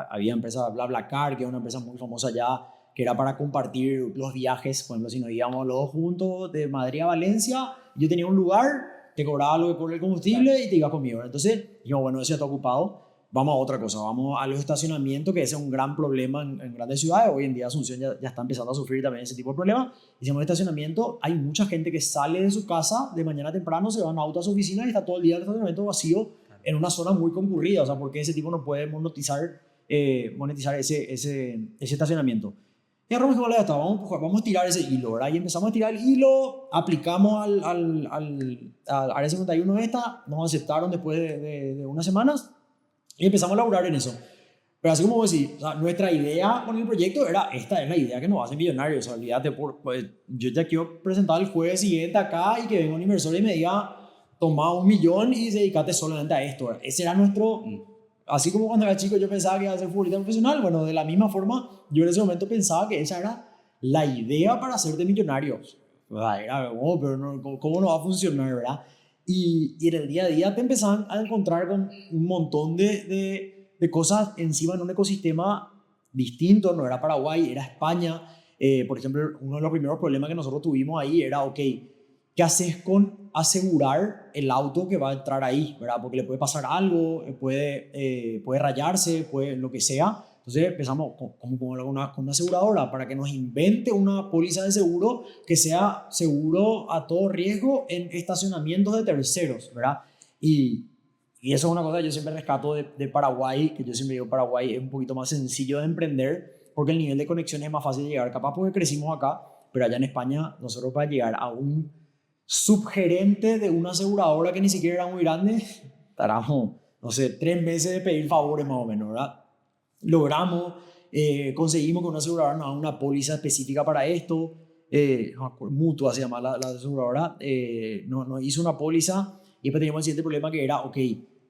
Había empresa BlaBlaCar, que es una empresa muy famosa allá, que era para compartir los viajes. Por ejemplo, si nos íbamos los dos juntos de Madrid a Valencia, yo tenía un lugar, te cobraba lo que por el combustible y te ibas conmigo, ¿verdad? Entonces, dijimos, bueno, eso ya está ocupado, vamos a otra cosa, vamos a los estacionamientos, que ese es un gran problema en grandes ciudades. Hoy en día Asunción ya está empezando a sufrir también ese tipo de problemas. Hicimos estacionamiento, hay mucha gente que sale de su casa de mañana temprano, se va en auto a su oficina y está todo el día el estacionamiento vacío en una zona muy concurrida. O sea, porque ese tipo no puede monetizar ese estacionamiento. Y arrancamos con la esta, vamos a tirar ese hilo, ¿verdad? Y empezamos a tirar el hilo, aplicamos al Área 51 esta, nos aceptaron después de unas semanas y empezamos a laburar en eso. Pero así como vos decís, o sea, nuestra idea con el proyecto era, esta es la idea que nos hace millonarios. O sea, olvídate, pues, yo ya quiero presentar el jueves siguiente acá y que venga un inversor y me diga, tomá 1 millón y dedicate solamente a esto, ¿verdad? Ese era nuestro... Así como cuando era chico yo pensaba que iba a ser futbolista profesional, bueno, de la misma forma, yo en ese momento pensaba que esa era la idea para hacerte millonario. ¿Verdad? Era, oh, pero no, ¿cómo no va a funcionar, verdad? Y en el día a día te empezaban a encontrar con un montón de cosas encima en un ecosistema distinto, no era Paraguay, era España. Por ejemplo, uno de los primeros problemas que nosotros tuvimos ahí era, ok, ¿qué haces con asegurar el auto que va a entrar ahí? ¿Verdad? Porque le puede pasar algo, puede rayarse, puede lo que sea. Entonces empezamos con una aseguradora para que nos invente una póliza de seguro que sea seguro a todo riesgo en estacionamientos de terceros, ¿verdad? Y eso es una cosa que yo siempre rescato de Paraguay, que yo siempre digo Paraguay es un poquito más sencillo de emprender porque el nivel de conexión es más fácil de llegar, capaz porque crecimos acá, pero allá en España nosotros para llegar a un subgerente de una aseguradora que ni siquiera era muy grande, tardamos, no sé, 3 meses de pedir favores más o menos, ¿verdad? Logramos, conseguimos que una aseguradora nos haga una póliza específica para esto, Mutua se llama la aseguradora, nos hizo una póliza y después teníamos el siguiente problema que era, ok,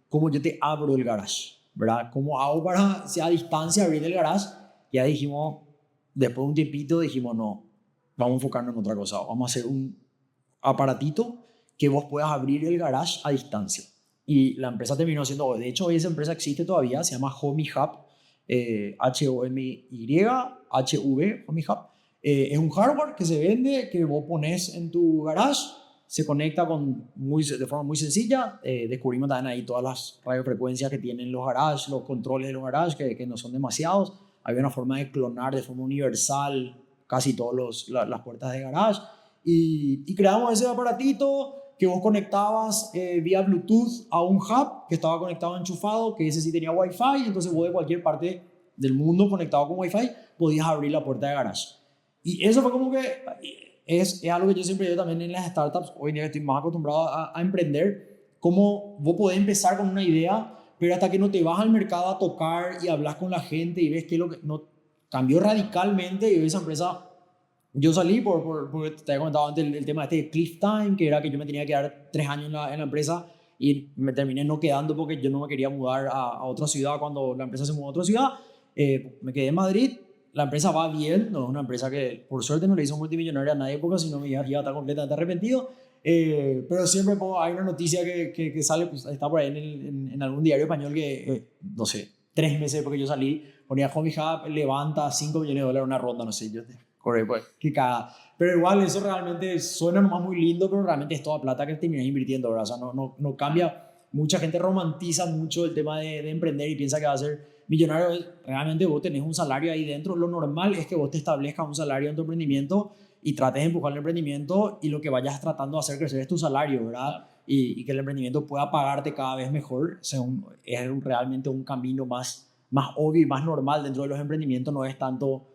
¿cómo yo te abro el garage? ¿Verdad? ¿Cómo hago para, si a distancia, abrir el garage? Ya dijimos, después de un tiempito, dijimos, no, vamos a enfocarnos en otra cosa, vamos a hacer un aparatito que vos puedas abrir el garage a distancia. Y la empresa terminó siendo, de hecho, hoy esa empresa existe todavía, se llama Homey Hub, H-O-M-Y-H-V, Homey Hub. Es un hardware que se vende, que vos pones en tu garage, se conecta de forma muy sencilla. Descubrimos también ahí todas las radiofrecuencias que tienen los garages, los controles de los garages, que no son demasiados. Había una forma de clonar de forma universal casi todas las puertas de garage. Y creamos ese aparatito que vos conectabas vía Bluetooth a un hub que estaba conectado enchufado, que ese sí tenía Wi-Fi, entonces vos de cualquier parte del mundo conectado con Wi-Fi podías abrir la puerta de garage. Y eso fue como que es algo que yo siempre digo también en las startups, hoy en día estoy más acostumbrado a emprender, cómo vos podés empezar con una idea, pero hasta que no te vas al mercado a tocar y hablas con la gente y ves que lo que no cambió radicalmente y esa empresa... Yo salí porque te había comentado antes el tema de Cliff Time, que era que yo me tenía que quedar 3 años en la empresa y me terminé no quedando porque yo no me quería mudar a otra ciudad cuando la empresa se mudó a otra ciudad. Me quedé en Madrid, la empresa va bien, no es una empresa que por suerte no le hizo multimillonaria a nadie porque si no me iba a estar completamente arrepentido. Pero siempre hay una noticia que sale, pues está por ahí en algún diario español que, no sé, 3 meses después que yo salí, ponía Homey Hub, levanta $5 millones en una ronda, no sé, yo correcto, pues, qué cagada. Pero igual eso realmente suena nomás muy lindo, pero realmente es toda plata que terminas invirtiendo, ¿verdad? O sea, no cambia. Mucha gente romantiza mucho el tema de emprender y piensa que va a ser millonario. Realmente vos tenés un salario ahí dentro. Lo normal es que vos te establezcas un salario en tu emprendimiento y trates de empujar el emprendimiento y lo que vayas tratando de hacer crecer es tu salario, ¿verdad? Y que el emprendimiento pueda pagarte cada vez mejor. Es realmente un camino más obvio y más normal dentro de los emprendimientos. No es tanto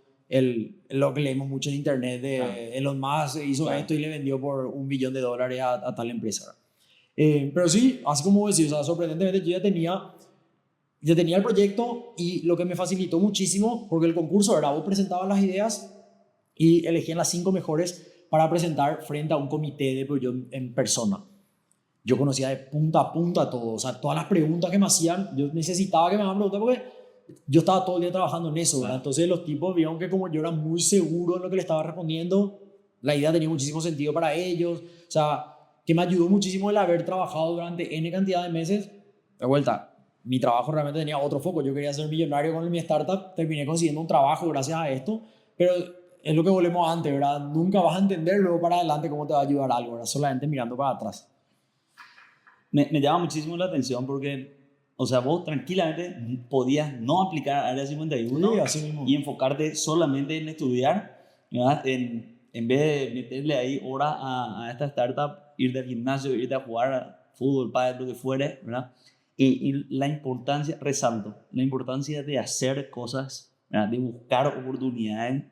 lo que leemos mucho en internet de Elon Musk hizo esto y le vendió por $1 billón a tal empresa. Pero sí, así como decís, o sea, sorprendentemente yo ya tenía el proyecto y lo que me facilitó muchísimo, porque el concurso era, vos presentabas las ideas y elegían las 5 mejores para presentar frente a un comité de proyecto en persona. Yo conocía de punta a punta todo, o sea, todas las preguntas que me hacían, yo necesitaba que me hagan preguntas porque yo estaba todo el día trabajando en eso, ¿verdad? Entonces los tipos vieron que como yo era muy seguro en lo que le estaba respondiendo, la idea tenía muchísimo sentido para ellos, o sea, que me ayudó muchísimo el haber trabajado durante N cantidad de meses. De vuelta, mi trabajo realmente tenía otro foco, yo quería ser millonario con mi startup, terminé consiguiendo un trabajo gracias a esto, pero es lo que volvemos antes, ¿verdad? Nunca vas a entender luego para adelante cómo te va a ayudar algo, ¿verdad? Solamente mirando para atrás. Me llama muchísimo la atención porque, o sea, vos tranquilamente podías no aplicar Área 51 Sí, así mismo. y enfocarte solamente en estudiar, ¿verdad? En vez de meterle ahí horas a esta startup, irte al gimnasio, irte a jugar fútbol, pádel, lo que fuere, ¿verdad? Y la importancia, resalto, la importancia de hacer cosas, ¿verdad? De buscar oportunidades,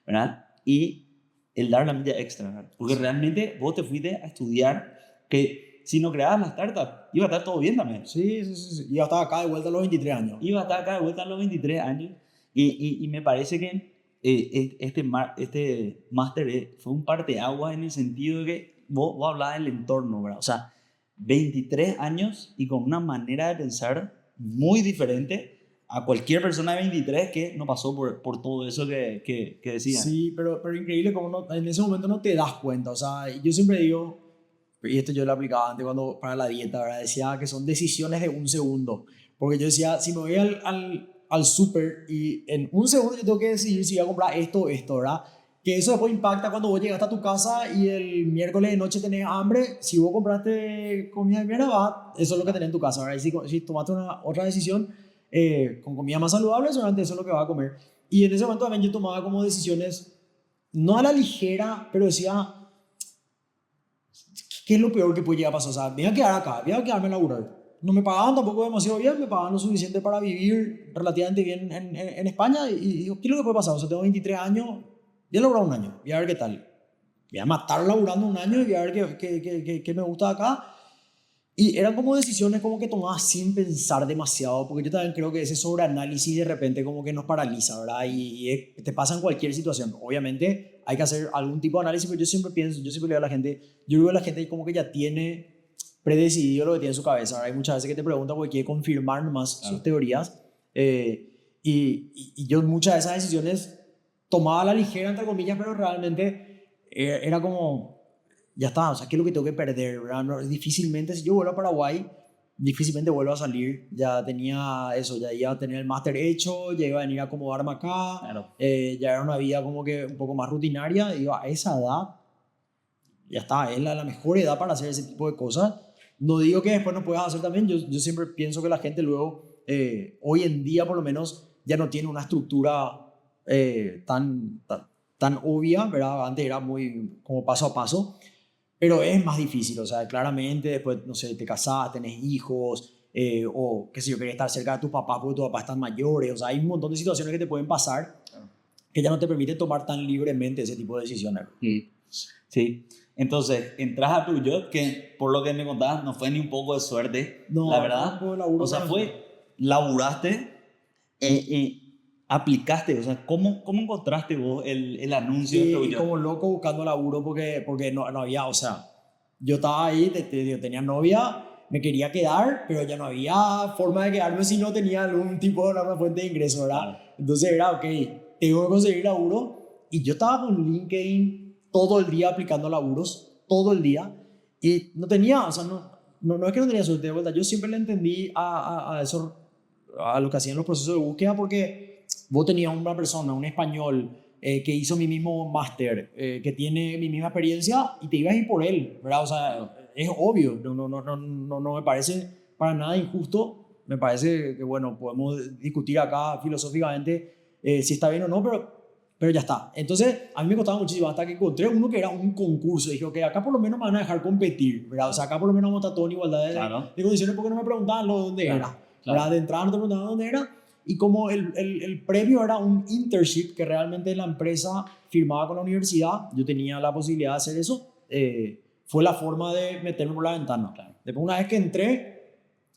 ¿verdad? Y el dar la milla extra, ¿verdad? Porque realmente vos te fuiste a estudiar que si no creabas la startup, iba a estar todo bien también. Sí. Iba a estar acá de vuelta a los 23 años. Iba a estar acá de vuelta a los 23 años. Y me parece que este máster fue un parteaguas en el sentido de que vos hablabas del entorno, ¿verdad? O sea, 23 años y con una manera de pensar muy diferente a cualquier persona de 23 que no pasó por todo eso que decían. Sí, pero increíble como en ese momento no te das cuenta. O sea, yo siempre digo, y esto yo lo aplicaba antes cuando para la dieta, ¿verdad? Decía que son decisiones de un segundo. Porque yo decía, si me voy al súper y en un segundo yo tengo que decidir si voy a comprar esto o esto, ¿verdad? Que eso después impacta cuando vos llegaste a tu casa y el miércoles de noche tenés hambre. Si vos compraste comida de mierda, eso es lo que tenés en tu casa, ¿verdad? Y si tomaste otra decisión con comida más saludable, solamente eso es lo que vas a comer. Y en ese momento también yo tomaba como decisiones, no a la ligera, pero decía, ¿qué es lo peor que puede llegar a pasar? O sea, me voy a quedar acá, voy a quedarme a laburar. No me pagaban tampoco demasiado bien, me pagaban lo suficiente para vivir relativamente bien en España. Y digo, ¿qué es lo que puede pasar? O sea, tengo 23 años, voy a laburar un año, voy a ver qué tal. Voy a matar laburando un año y voy a ver qué me gusta acá. Y eran como decisiones como que tomaba sin pensar demasiado, porque yo también creo que ese sobreanálisis de repente como que nos paraliza, ¿verdad? Y te pasa en cualquier situación. Obviamente hay que hacer algún tipo de análisis, pero yo siempre pienso, yo siempre le digo a la gente, yo creo que la gente como que ya tiene predecidido lo que tiene en su cabeza, ¿verdad? Hay muchas veces que te preguntan porque quiere confirmar nomás sus teorías. Y yo muchas de esas decisiones tomaba a la ligera, entre comillas, pero realmente era como ya está, o sea, ¿qué es lo que tengo que perder? ¿Verdad? No, difícilmente, si yo vuelvo a Paraguay, difícilmente vuelvo a salir. Ya tenía eso, ya iba a tener el máster hecho, ya iba a venir a acomodarme acá, Claro. ya era una vida como que un poco más rutinaria. Y a esa edad, ya está, es la mejor edad para hacer ese tipo de cosas. No digo que después no puedas hacer también, yo siempre pienso que la gente luego, hoy en día por lo menos, ya no tiene una estructura tan obvia, ¿verdad? Antes era muy como paso a paso. Pero es más difícil, o sea, claramente después, no sé, te casás, tenés hijos, o qué sé yo, querés estar cerca de tus papás porque tus papás están mayores, o sea, hay un montón de situaciones que te pueden pasar que ya no te permiten tomar tan libremente ese tipo de decisiones. Sí. Entonces, entras a Peugeot, que por lo que me contabas, no fue ni un poco de suerte, No, la verdad. O sea, laburaste, aplicaste, o sea, ¿cómo encontraste vos el anuncio de Sí, y Peugeot? como loco buscando laburo porque no había, o sea, yo estaba ahí, tenía novia, me quería quedar, pero ya no había forma de quedarme si no tenía algún tipo de una fuente de ingreso, ¿verdad? Claro. Entonces era, ok, tengo que conseguir laburo, y yo estaba con LinkedIn todo el día aplicando laburos, todo el día, y no tenía, o sea, no es que no tenía suerte de vuelta, yo siempre le entendí a eso, a lo que hacían los procesos de búsqueda, porque vos tenías una persona, un español, que hizo mi mismo máster, que tiene mi misma experiencia, y te ibas a ir por él, ¿verdad? O sea, es obvio, no me parece para nada injusto, me parece que, bueno, podemos discutir acá filosóficamente si está bien o no, pero ya está. Entonces, a mí me costaba muchísimo hasta que encontré uno que era un concurso. Dije, ok, acá por lo menos me van a dejar competir, ¿verdad? O sea, acá por lo menos vamos a estar todos en igualdad de condiciones, porque no me preguntaban dónde era, ¿verdad? De entrada no te preguntaban dónde era. Y como el premio era un internship que realmente la empresa firmaba con la universidad, yo tenía la posibilidad de hacer eso, fue la forma de meterme por la ventana. Después, una vez que entré,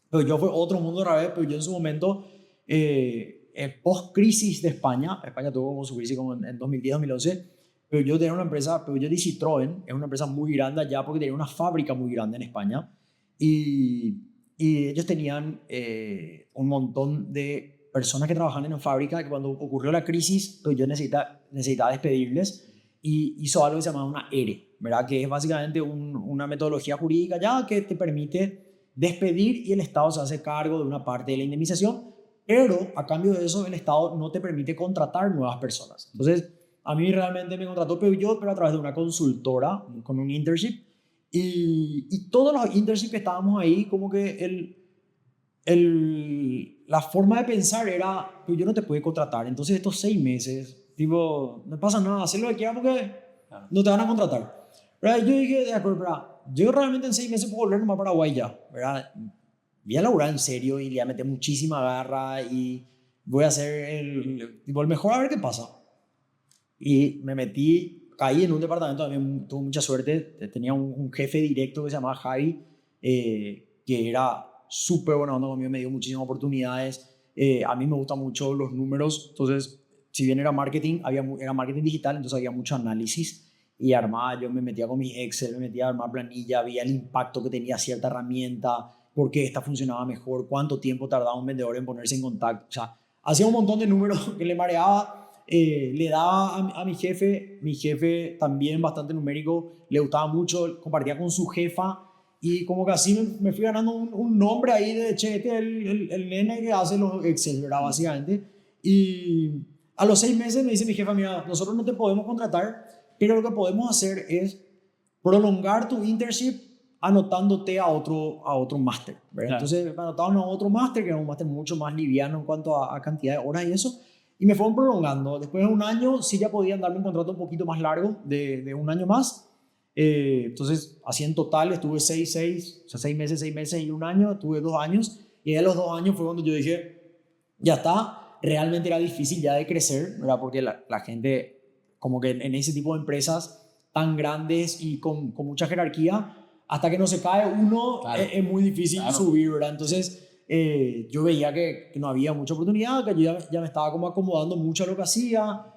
pero yo fue otro mundo otra vez, pero yo en su momento, post-crisis de España tuvo como su crisis como en 2010, 2011, pero yo tenía una empresa, pero yo di Citroën, es una empresa muy grande allá porque tenía una fábrica muy grande en España, y ellos tenían un montón de personas que trabajaban en la fábrica, que cuando ocurrió la crisis, pues yo necesitaba despedirles, y hizo algo que se llama una ERE, ¿verdad? Que es básicamente una metodología jurídica ya que te permite despedir, y el Estado se hace cargo de una parte de la indemnización, pero a cambio de eso el Estado no te permite contratar nuevas personas. Entonces, a mí realmente me contrató Peugeot, pero a través de una consultora, con un internship, y todos los internships que estábamos ahí, como que la forma de pensar era, pues yo no te puedo contratar, entonces estos 6 meses, tipo, no pasa nada, haz lo que quieras porque no te van a contratar. ¿Verdad? Yo dije, de acuerdo, ¿verdad? Yo realmente en 6 meses puedo volver nomás a Paraguay ya, ¿verdad? Voy a laburar en serio y le voy a meter muchísima garra y voy a hacer el mejor, a ver qué pasa. Y me metí, caí en un departamento, también tuve mucha suerte, tenía un jefe directo que se llamaba Javi, que era súper buena onda conmigo, me dio muchísimas oportunidades. A mí me gustan mucho los números, entonces, si bien era marketing, era marketing digital, entonces había mucho análisis, y armaba, yo me metía con mis Excel, me metía a armar planilla, veía el impacto que tenía cierta herramienta, por qué esta funcionaba mejor, cuánto tiempo tardaba un vendedor en ponerse en contacto. O sea, hacía un montón de números que le mareaba, le daba a mi jefe también bastante numérico, le gustaba mucho, compartía con su jefa y como que así me fui ganando un nombre ahí de, che, este es el nene que hace los Excel, ¿verdad? Básicamente. Y a los 6 meses me dice mi jefa, mira, nosotros no te podemos contratar, pero lo que podemos hacer es prolongar tu internship anotándote a otro máster, ¿verdad? Claro. Entonces me anotaron a otro máster, que era un máster mucho más liviano en cuanto a cantidad de horas y eso, y me fueron prolongando. Después de un año sí ya podían darme un contrato un poquito más largo, de un año más. Entonces, así en total estuve 6 meses y un año, tuve 2 años, y de los 2 años fue cuando yo dije, ya está, realmente era difícil ya de crecer, ¿verdad? Porque la gente, como que en ese tipo de empresas tan grandes y con mucha jerarquía, hasta que no se cae uno, Claro. es muy difícil Claro. subir, ¿verdad? Entonces, yo veía que no había mucha oportunidad, que yo ya me estaba como acomodando mucho a lo que hacía,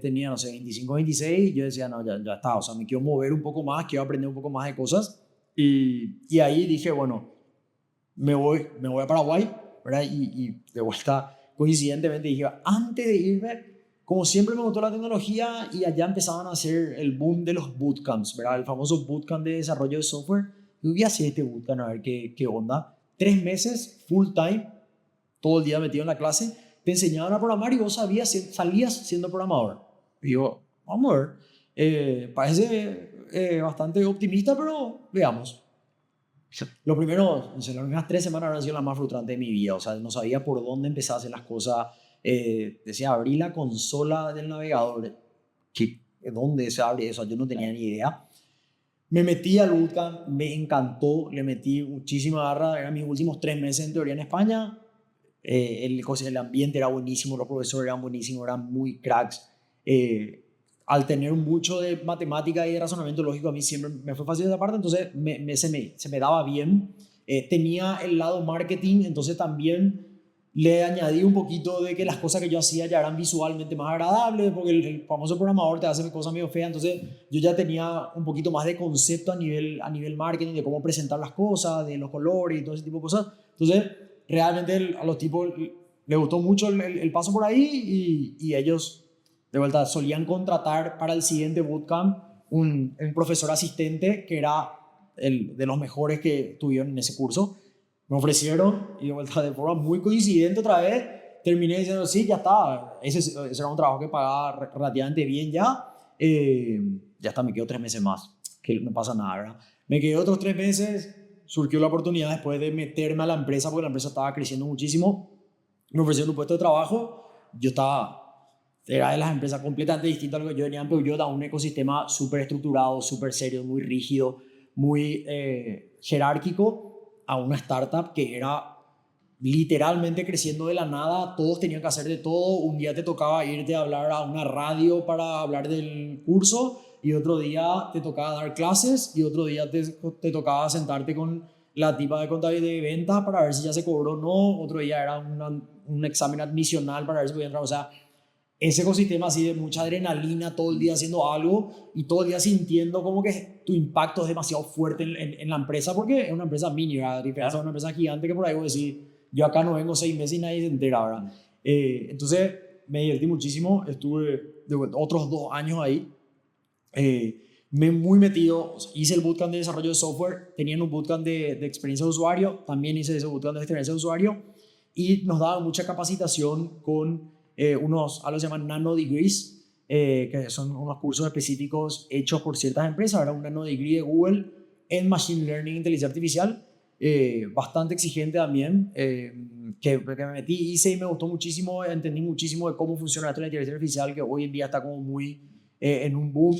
tenía, no sé, 25, 26, yo decía, no, ya está, o sea, me quiero mover un poco más, quiero aprender un poco más de cosas, y ahí dije, bueno, me voy a Paraguay, ¿verdad? Y de vuelta, coincidentemente, dije, antes de irme, como siempre me gustó la tecnología y allá empezaban a hacer el boom de los bootcamps, ¿verdad? El famoso bootcamp de desarrollo de software. Yo voy a hacer este bootcamp a ver qué onda. 3 meses, full time, todo el día metido en la clase, te enseñaban a programar y vos salías siendo programador. Y digo, vamos a ver. Parece bastante optimista, pero veamos. Los primeros, no sé, las primeras 3 semanas habrán sido las más frustrantes de mi vida. O sea, no sabía por dónde empezar a hacer las cosas. Decía, abrí la consola del navegador. ¿Dónde se abre eso? Yo no tenía ni idea. Me metí al bootcamp, me encantó, le metí muchísima garra. Eran mis últimos 3 meses en teoría en España. El ambiente era buenísimo, los profesores eran buenísimos, eran muy cracks. Al tener mucho de matemática y de razonamiento lógico, a mí siempre me fue fácil esa parte, entonces se me daba bien. Tenía el lado marketing, entonces también le añadí un poquito de que las cosas que yo hacía ya eran visualmente más agradables, porque el famoso programador te hace cosas medio feas, entonces yo ya tenía un poquito más de concepto a nivel marketing, de cómo presentar las cosas, de los colores y todo ese tipo de cosas. Entonces, realmente a los tipos les gustó mucho el paso por ahí y ellos de vuelta solían contratar para el siguiente bootcamp un profesor asistente que era de los mejores que tuvieron en ese curso. Me ofrecieron y de vuelta de forma muy coincidente otra vez terminé diciendo sí, ya está, ese era un trabajo que pagaba relativamente bien ya. Ya está, me quedo 3 meses más, que no pasa nada, ¿verdad? Me quedé otros 3 meses, surgió la oportunidad después de meterme a la empresa porque la empresa estaba creciendo muchísimo, me ofrecieron un puesto de trabajo, era de las empresas completamente distintas a lo que yo venía, pero yo daba un ecosistema súper estructurado, súper serio, muy rígido, muy jerárquico, a una startup que era literalmente creciendo de la nada, todos tenían que hacer de todo, un día te tocaba irte a hablar a una radio para hablar del curso y otro día te tocaba dar clases y otro día te tocaba sentarte con la tipa de contabilidad de ventas para ver si ya se cobró o no, otro día era un examen admisional para ver si podía entrar, o sea, ese ecosistema así de mucha adrenalina todo el día haciendo algo y todo el día sintiendo como que tu impacto es demasiado fuerte en la empresa porque es una empresa mini, ¿verdad? Diferencia de una empresa gigante que por ahí vos decís, yo acá no vengo 6 meses y nadie se entera, ¿verdad? Entonces me divertí muchísimo, estuve otros 2 años ahí, me muy metido, hice el bootcamp de desarrollo de software, tenían un bootcamp de experiencia de usuario, también hice ese bootcamp de experiencia de usuario y nos daban mucha capacitación con algo se llaman nano degrees, que son unos cursos específicos hechos por ciertas empresas. Ahora un nano degree de Google en Machine Learning, inteligencia artificial, bastante exigente también, que me metí, hice y me gustó muchísimo, entendí muchísimo de cómo funciona la inteligencia artificial, que hoy en día está como muy en un boom,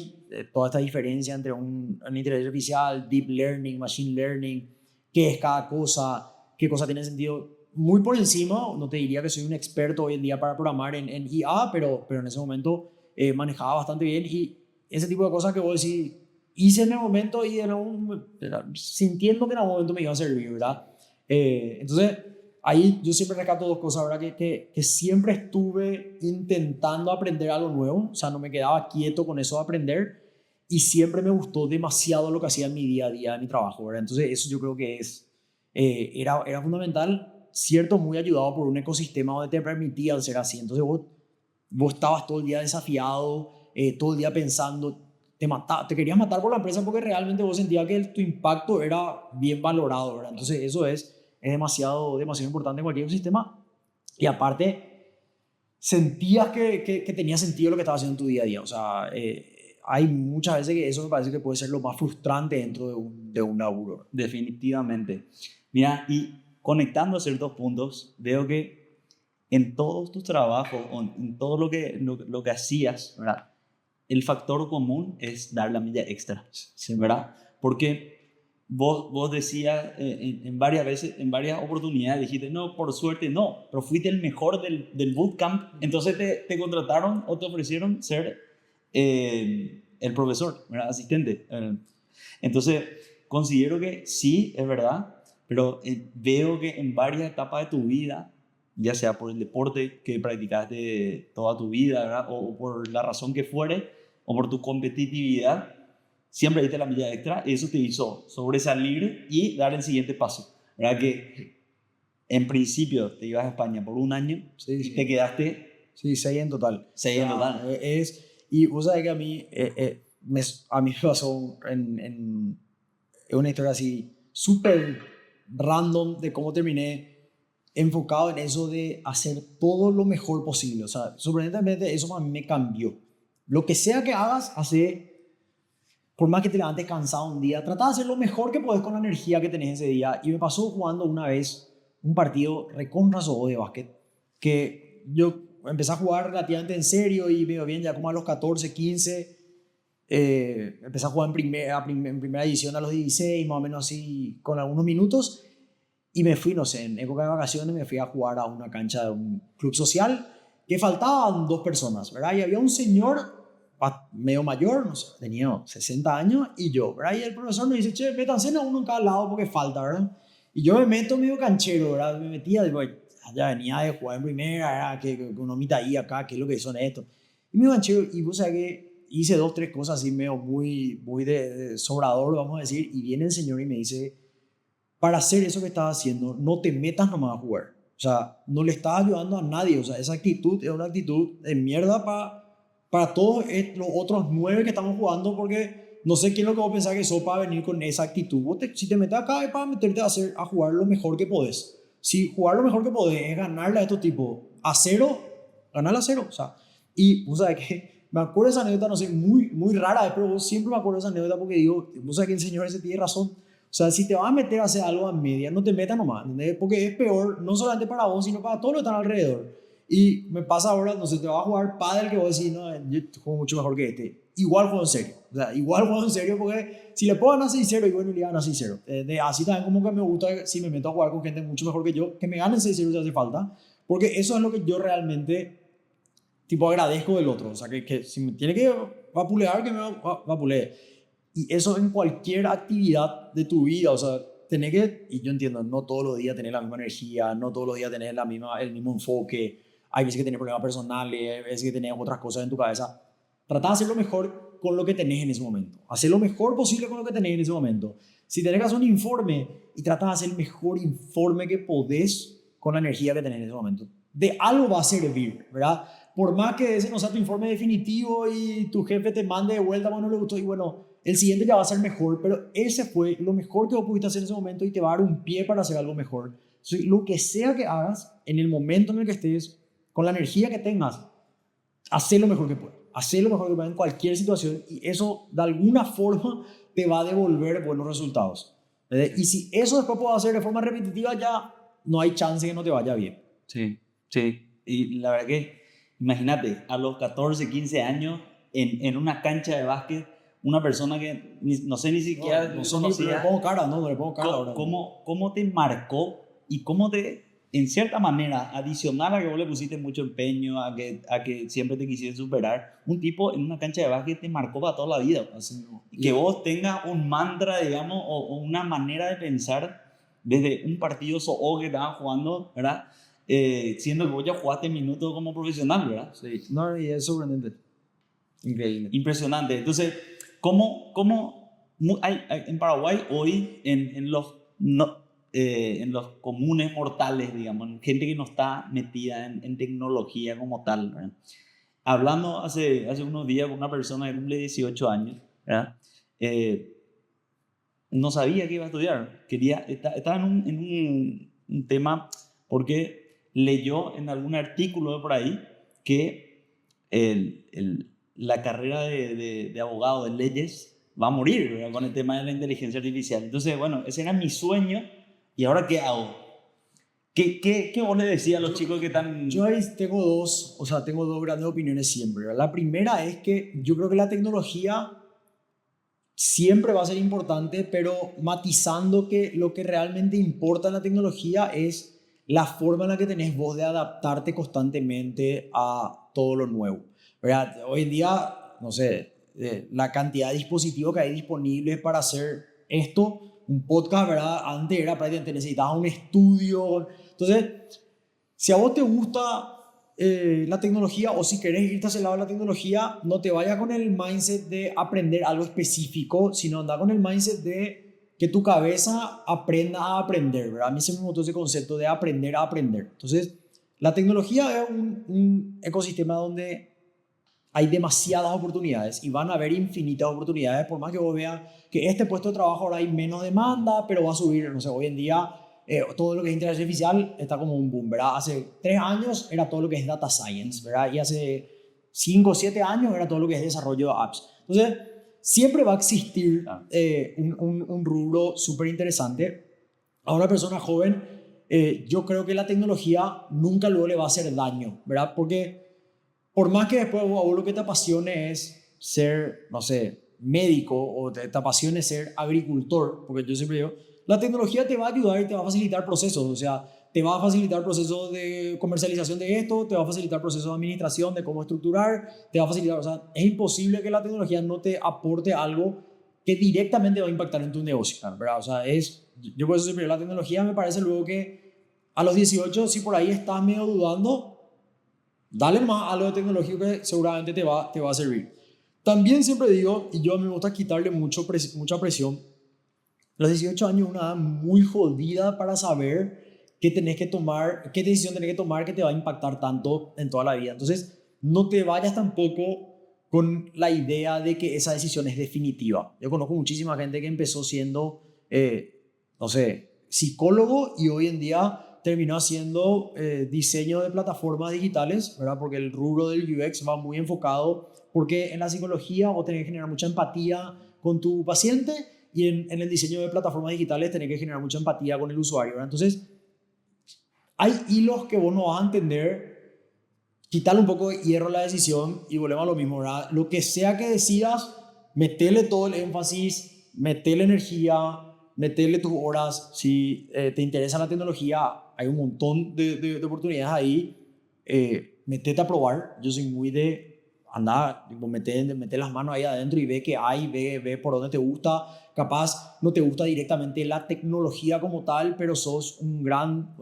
toda esta diferencia entre una inteligencia artificial, deep learning, machine learning, qué es cada cosa, qué cosa tiene sentido. Muy por encima, no te diría que soy un experto hoy en día para programar en IA, pero en ese momento manejaba bastante bien y ese tipo de cosas que vos decís, hice en el momento y sintiendo que en algún momento me iba a servir, ¿verdad? Entonces, ahí yo siempre rescato dos cosas, ¿verdad? Que siempre estuve intentando aprender algo nuevo, o sea, no me quedaba quieto con eso de aprender y siempre me gustó demasiado lo que hacía en mi día a día, en mi trabajo, ¿verdad? Entonces eso yo creo que era fundamental, cierto, muy ayudado por un ecosistema donde te permitía ser así. Entonces vos estabas todo el día desafiado, todo el día pensando, te querías matar por la empresa porque realmente vos sentías que tu impacto era bien valorado, ¿verdad? Entonces eso es demasiado importante en cualquier ecosistema. Y aparte, sentías que tenía sentido lo que estabas haciendo en tu día a día. O sea, hay muchas veces que eso me parece que puede ser lo más frustrante dentro de un laburo. Definitivamente. Mira, y conectando a ciertos puntos, veo que en todos tus trabajos, en todo lo que hacías, ¿verdad? El factor común es dar la milla extra, Sí. ¿verdad? Porque vos decías en varias veces, en varias oportunidades, dijiste, no, por suerte no, pero fuiste el mejor del bootcamp, entonces te contrataron o te ofrecieron ser el profesor, ¿verdad? Asistente. Entonces, considero que sí, es verdad, pero veo que en varias etapas de tu vida, ya sea por el deporte que practicaste toda tu vida, ¿verdad? O por la razón que fuere, o por tu competitividad, siempre diste la milla extra y eso te hizo sobresalir y dar el siguiente paso, ¿verdad? Que en principio te ibas a España por un año y te quedaste Sí, 6 en total. 6 en total. Y vos sabés que a mí me pasó en una historia así súper random de cómo terminé enfocado en eso de hacer todo lo mejor posible. O sea, sorprendentemente eso a mí me cambió. Lo que sea que hagas, por más que te levantes cansado un día, trata de hacer lo mejor que podés con la energía que tenés ese día. Y me pasó jugando una vez un partido recontra sobo de básquet, que yo empecé a jugar relativamente en serio y me iba bien ya como a los 14, 15. Empecé a jugar en primera edición a los 16, más o menos así, con algunos minutos. Y me fui, no sé, en época de vacaciones me fui a jugar a una cancha de un club social que faltaban 2 personas, ¿verdad? Y había un señor medio mayor, no sé, tenía 60 años, y yo, ¿verdad? Y el profesor me dice, che, métanse a uno en cada lado porque falta, ¿verdad? Y yo me meto medio canchero, ¿verdad? Me metía, digo, ya venía de jugar en primera, ¿verdad? Que uno mita ahí acá, ¿qué es lo que son estos? Y medio canchero, y vos sabés que hice 2, 3 cosas así medio muy de sobrador, vamos a decir, y viene el señor y me dice, para hacer eso que estás haciendo, no te metas nomás a jugar. O sea, no le estás ayudando a nadie. O sea, esa actitud es una actitud de mierda para todos los otros 9 que estamos jugando, porque no sé quién es lo que vos pensás que sos para venir con esa actitud. Si te metes acá es para meterte a jugar lo mejor que podés. Si jugar lo mejor que podés es ganarle a estos tipos a 0, ganarle a 0. O sea, y vos sabés que me acuerdo de esa anécdota, no sé, muy rara, pero siempre me acuerdo de esa anécdota porque digo, vos sabés que el señor ese tiene razón. O sea, si te vas a meter a hacer algo a media, no te metas nomás, ¿entendés? Porque es peor, no solamente para vos, sino para todos los que están alrededor. Y me pasa ahora, no sé, te vas a jugar pádel que vos decís, no, yo juego mucho mejor que este. Igual juego en serio. O sea, igual juego en serio porque si le puedo ganar 6-0, y bueno, le ganar 6-0. Así también como que me gusta, si me meto a jugar con gente mucho mejor que yo, que me ganen 6-0 si hace falta. Porque eso es lo que yo realmente, tipo, agradezco del otro. O sea, que si me tiene que vapulear, que me vapulee. Y eso en cualquier actividad de tu vida, o sea, tenés que, y yo entiendo, no todos los días tener la misma energía, no todos los días tener el mismo enfoque, hay veces que tenés problemas personales, hay veces que tenés otras cosas en tu cabeza. Trata de hacer lo mejor con lo que tenés en ese momento, hacer lo mejor posible con lo que tenés en ese momento. Si tenés que hacer un informe, y trata de hacer el mejor informe que podés con la energía que tenés en ese momento. De algo va a servir, ¿verdad? Por más que ese no sea tu informe definitivo y tu jefe te mande de vuelta, bueno, no le gustó, y bueno, el siguiente ya va a ser mejor, pero ese fue lo mejor que vos pudiste hacer en ese momento y te va a dar un pie para hacer algo mejor. Entonces, lo que sea que hagas, en el momento en el que estés, con la energía que tengas, haz lo mejor que puedas. Haz lo mejor que puedas en cualquier situación y eso, de alguna forma, te va a devolver buenos resultados. Y si eso después puedo hacer de forma repetitiva, ya no hay chance que no te vaya bien. Sí, sí. Y la verdad que, imagínate, a los 14, 15 años, en una cancha de básquet, una persona que no sé ni siquiera No conocía, le pongo cara, no le pongo cara ahora. ¿Cómo te marcó y cómo te, en cierta manera, adicional a que vos le pusiste mucho empeño, a que siempre te quisiste superar, un tipo en una cancha de básquet te marcó para toda la vida? Así no. Que vos tengas un mantra, digamos, o una manera de pensar desde un partido que estaban jugando, ¿verdad? Siendo que vos ya jugaste minutos como profesional, ¿verdad? Sí, no, y es sorprendente. Increíble. Impresionante. Entonces, en Paraguay hoy, en los, en los comunes mortales, digamos, gente que no está metida en tecnología como tal, ¿verdad? Hablando hace unos días con una persona que cumple 18 años, ¿verdad? No sabía que iba a estudiar, estaba un tema porque leyó en algún artículo de por ahí que la carrera de abogado de leyes va a morir, ¿verdad? Con el tema de la inteligencia artificial. Entonces, bueno, ese era mi sueño y ahora ¿qué hago? ¿Qué vos le decías a los chicos que están...? Yo ahí tengo dos grandes opiniones siempre, ¿verdad? La primera es que yo creo que la tecnología siempre va a ser importante, pero matizando que lo que realmente importa en la tecnología es la forma en la que tenés vos de adaptarte constantemente a todo lo nuevo, ¿verdad? Hoy en día, no sé, la cantidad de dispositivos que hay disponibles para hacer esto, un podcast, ¿verdad? Antes era prácticamente necesitabas un estudio. Entonces, si a vos te gusta la tecnología o si querés irte hacia el lado de la tecnología, no te vayas con el mindset de aprender algo específico, sino anda con el mindset de que tu cabeza aprenda a aprender, ¿verdad? A mí siempre me gustó ese concepto de aprender a aprender. Entonces, la tecnología es un ecosistema donde hay demasiadas oportunidades y van a haber infinitas oportunidades, por más que vos veas que este puesto de trabajo ahora hay menos demanda, pero va a subir, no sé, hoy en día todo lo que es inteligencia artificial está como un boom, ¿verdad? Hace 3 años era todo lo que es data science, ¿verdad? Y hace 5 o 7 años era todo lo que es desarrollo de apps. Entonces, siempre va a existir un rubro súper interesante. A una persona joven, yo creo que la tecnología nunca luego le va a hacer daño, ¿verdad? Porque por más que después vos lo que te apasione es ser, no sé, médico o te apasione ser agricultor, porque yo siempre digo, la tecnología te va a ayudar y te va a facilitar procesos, o sea, te va a facilitar procesos de comercialización de esto, te va a facilitar procesos de administración, de cómo estructurar, te va a facilitar, o sea, es imposible que la tecnología no te aporte algo que directamente va a impactar en tu negocio, ¿verdad? O sea, yo por eso siempre la tecnología me parece luego que a los 18, si por ahí estás medio dudando, dale más a lo de tecnológico que seguramente te va a servir. También siempre digo, y yo me gusta quitarle mucha presión, los 18 años es una edad muy jodida para saber qué tenés que tomar, qué decisión tenés que tomar que te va a impactar tanto en toda la vida. Entonces, no te vayas tampoco con la idea de que esa decisión es definitiva. Yo conozco muchísima gente que empezó siendo, no sé, psicólogo y hoy en día terminó haciendo diseño de plataformas digitales, ¿verdad? Porque el rubro del UX va muy enfocado, porque en la psicología vos tenés que generar mucha empatía con tu paciente y en el diseño de plataformas digitales tenés que generar mucha empatía con el usuario, ¿verdad? Entonces, hay hilos que vos no vas a entender, quitarle un poco de hierro a la decisión y volvemos a lo mismo, ¿verdad? Lo que sea que decidas, metele todo el énfasis, metele energía, meterle tus horas. Si te interesa la tecnología, hay un montón de oportunidades ahí. Metete a probar. Yo soy muy de andar, meter las manos ahí adentro y ve qué hay, ve por dónde te gusta. Capaz no te gusta directamente la tecnología como tal, pero sos un gran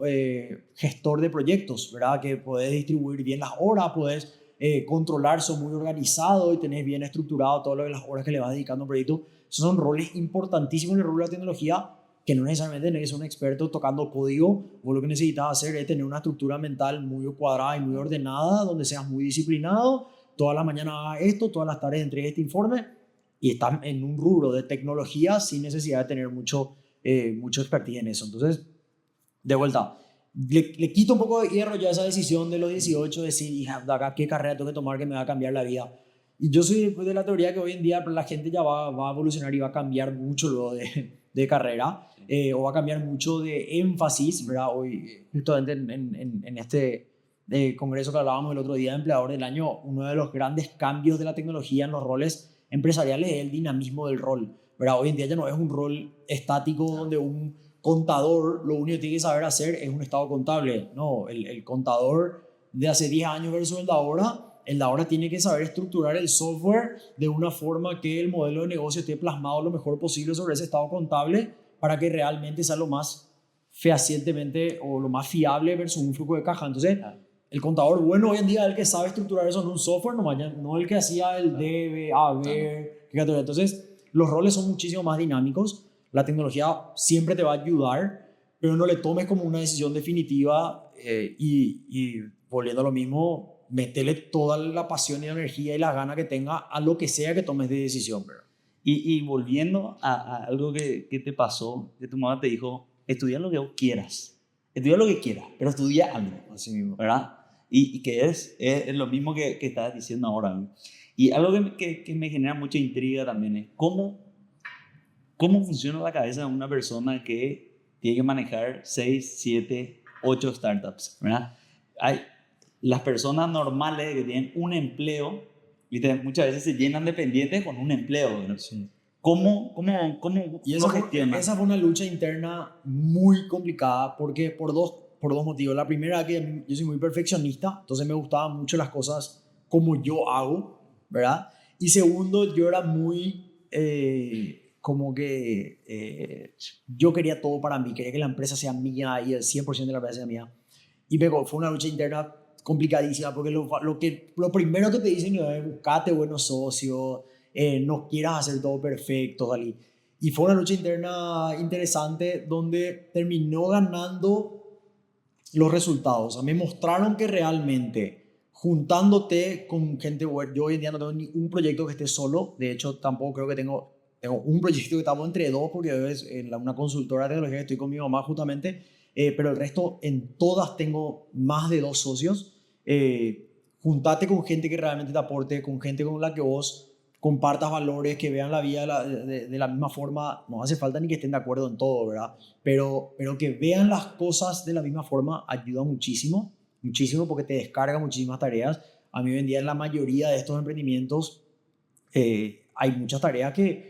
gestor de proyectos, ¿verdad? Que podés distribuir bien las horas, podés controlar, sos muy organizado y tenés bien estructurado todas las horas que le vas dedicando a un proyecto. Esos son roles importantísimos en el rubro de la tecnología, que no necesariamente tenés que ser un experto tocando código. Vos lo que necesitas hacer es tener una estructura mental muy cuadrada y muy ordenada, donde seas muy disciplinado. Todas las mañanas hagas esto, todas las tardes entregues este informe y estás en un rubro de tecnología sin necesidad de tener mucho expertise en eso. Entonces, de vuelta, le quito un poco de hierro ya a esa decisión de los 18, de decir, hija, de acá, ¿qué carrera tengo que tomar que me va a cambiar la vida? Y yo soy de la teoría que hoy en día la gente ya va a evolucionar y va a cambiar mucho luego de carrera, o va a cambiar mucho de énfasis, ¿verdad? Hoy, justamente en este congreso que hablábamos el otro día de Empleador del Año, uno de los grandes cambios de la tecnología en los roles empresariales es el dinamismo del rol, ¿verdad? Hoy en día ya no es un rol estático donde un contador lo único que tiene que saber hacer es un estado contable. No, el contador de hace 10 años versus el de ahora tiene que saber estructurar el software de una forma que el modelo de negocio esté plasmado lo mejor posible sobre ese estado contable para que realmente sea lo más fehacientemente o lo más fiable versus un flujo de caja. Entonces, el contador bueno hoy en día es el que sabe estructurar eso en un software, no el que hacía el debe, haber, qué categoría. Entonces, los roles son muchísimo más dinámicos. La tecnología siempre te va a ayudar, pero no le tomes como una decisión definitiva y volviendo a lo mismo, metele toda la pasión y la energía y la gana que tenga a lo que sea que tomes de decisión, ¿verdad? Y volviendo a algo que te pasó, que tu mamá te dijo, estudia lo que vos quieras, estudia lo que quieras, pero estudia algo, Así mismo. ¿verdad? Y que es lo mismo que estás diciendo ahora, ¿no? Y algo que me genera mucha intriga también es cómo funciona la cabeza de una persona que tiene que manejar 6, 7, 8 startups, ¿verdad? Hay las personas normales que tienen un empleo, ¿viste? Muchas veces se llenan de pendientes con un empleo, ¿verdad? Sí. ¿Cómo Y lo gestionan? esa fue una lucha interna muy complicada porque por dos motivos. La primera, que yo soy muy perfeccionista, entonces me gustaban mucho las cosas como yo hago, ¿verdad? Y segundo, yo era muy como que yo quería todo para mí, quería que la empresa sea mía y el 100% de la empresa sea mía. Y fue una lucha interna complicadísima porque lo primero que te dicen es buscate buenos socios, no quieras hacer todo perfecto, ¿vale? Y fue una lucha interna interesante donde terminó ganando los resultados. O sea, me mostraron que realmente juntándote con gente buena, yo hoy en día no tengo ni un proyecto que esté solo, de hecho tampoco creo que tengo un proyecto que estamos entre dos porque es una consultora de tecnología que estoy con mi mamá justamente, pero el resto en todas tengo más de 2 socios. Juntate con gente que realmente te aporte, con gente con la que vos compartas valores, que vean la vida de la misma forma. No hace falta ni que estén de acuerdo en todo, ¿verdad? Pero que vean las cosas de la misma forma ayuda muchísimo, muchísimo porque te descarga muchísimas tareas. A mí hoy en día en la mayoría de estos emprendimientos hay muchas tareas que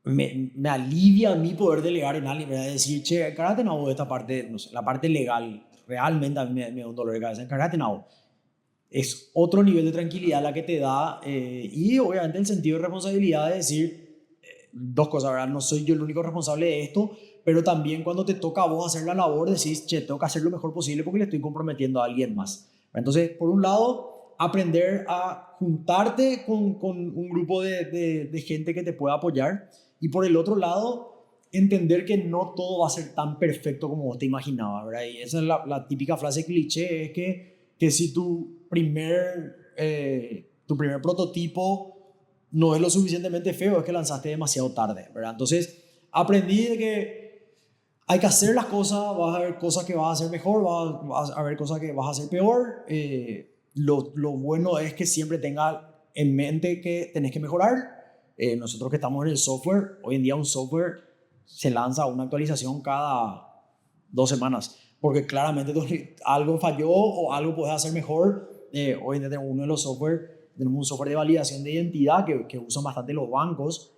me alivia a mí poder delegar en alguien, ¿verdad? Decir, che, encárgate en algo de esta parte, no sé, la parte legal, realmente a mí me da un dolor de cabeza, encárgate en algo. Es otro nivel de tranquilidad la que te da y obviamente el sentido de responsabilidad de decir dos cosas, ¿verdad? No soy yo el único responsable de esto, pero también cuando te toca a vos hacer la labor decís, che, tengo que hacer lo mejor posible porque le estoy comprometiendo a alguien más. Entonces, por un lado, aprender a juntarte con un grupo de gente que te pueda apoyar y por el otro lado, entender que no todo va a ser tan perfecto como vos te imaginabas, ¿verdad? Y esa es la típica frase cliché, es que si tu primer prototipo no es lo suficientemente feo, es que lanzaste demasiado tarde, ¿verdad? Entonces, aprendí de que hay que hacer las cosas, vas a ver cosas que vas a hacer mejor, vas a ver cosas que vas a hacer peor. Lo bueno es que siempre tengas en mente que tenés que mejorar. Nosotros que estamos en el software, hoy en día un software se lanza una actualización cada 2 semanas, porque claramente algo falló o algo puedes hacer mejor. Hoy en día tenemos tenemos un software de validación de identidad que usan bastante los bancos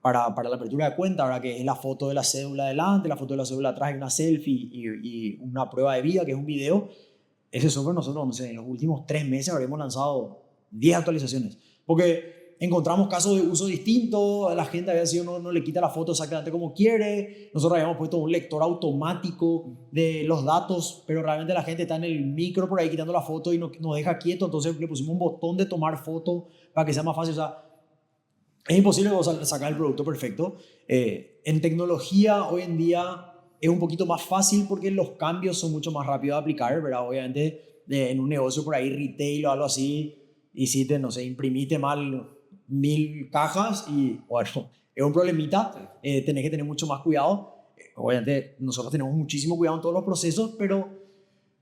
para la apertura de cuenta, ¿verdad? Que es la foto de la cédula adelante, la foto de la cédula atrás y una selfie y una prueba de vida, que es un video. Ese software nosotros, no sé, en los últimos 3 meses habremos lanzado 10 actualizaciones, porque encontramos casos de uso distintos, la gente había sido no le quita la foto exactamente como quiere, nosotros habíamos puesto un lector automático de los datos, pero realmente la gente está en el micro por ahí quitando la foto y nos deja quieto, entonces le pusimos un botón de tomar foto para que sea más fácil. O sea, es imposible sacar el producto perfecto. En tecnología hoy en día es un poquito más fácil porque los cambios son mucho más rápidos de aplicar, ¿verdad? Obviamente en un negocio por ahí, retail o algo así, hiciste, no sé, imprimiste mal 1000 cajas y bueno, es un problemita, tenés que tener mucho más cuidado. Obviamente nosotros tenemos muchísimo cuidado en todos los procesos, pero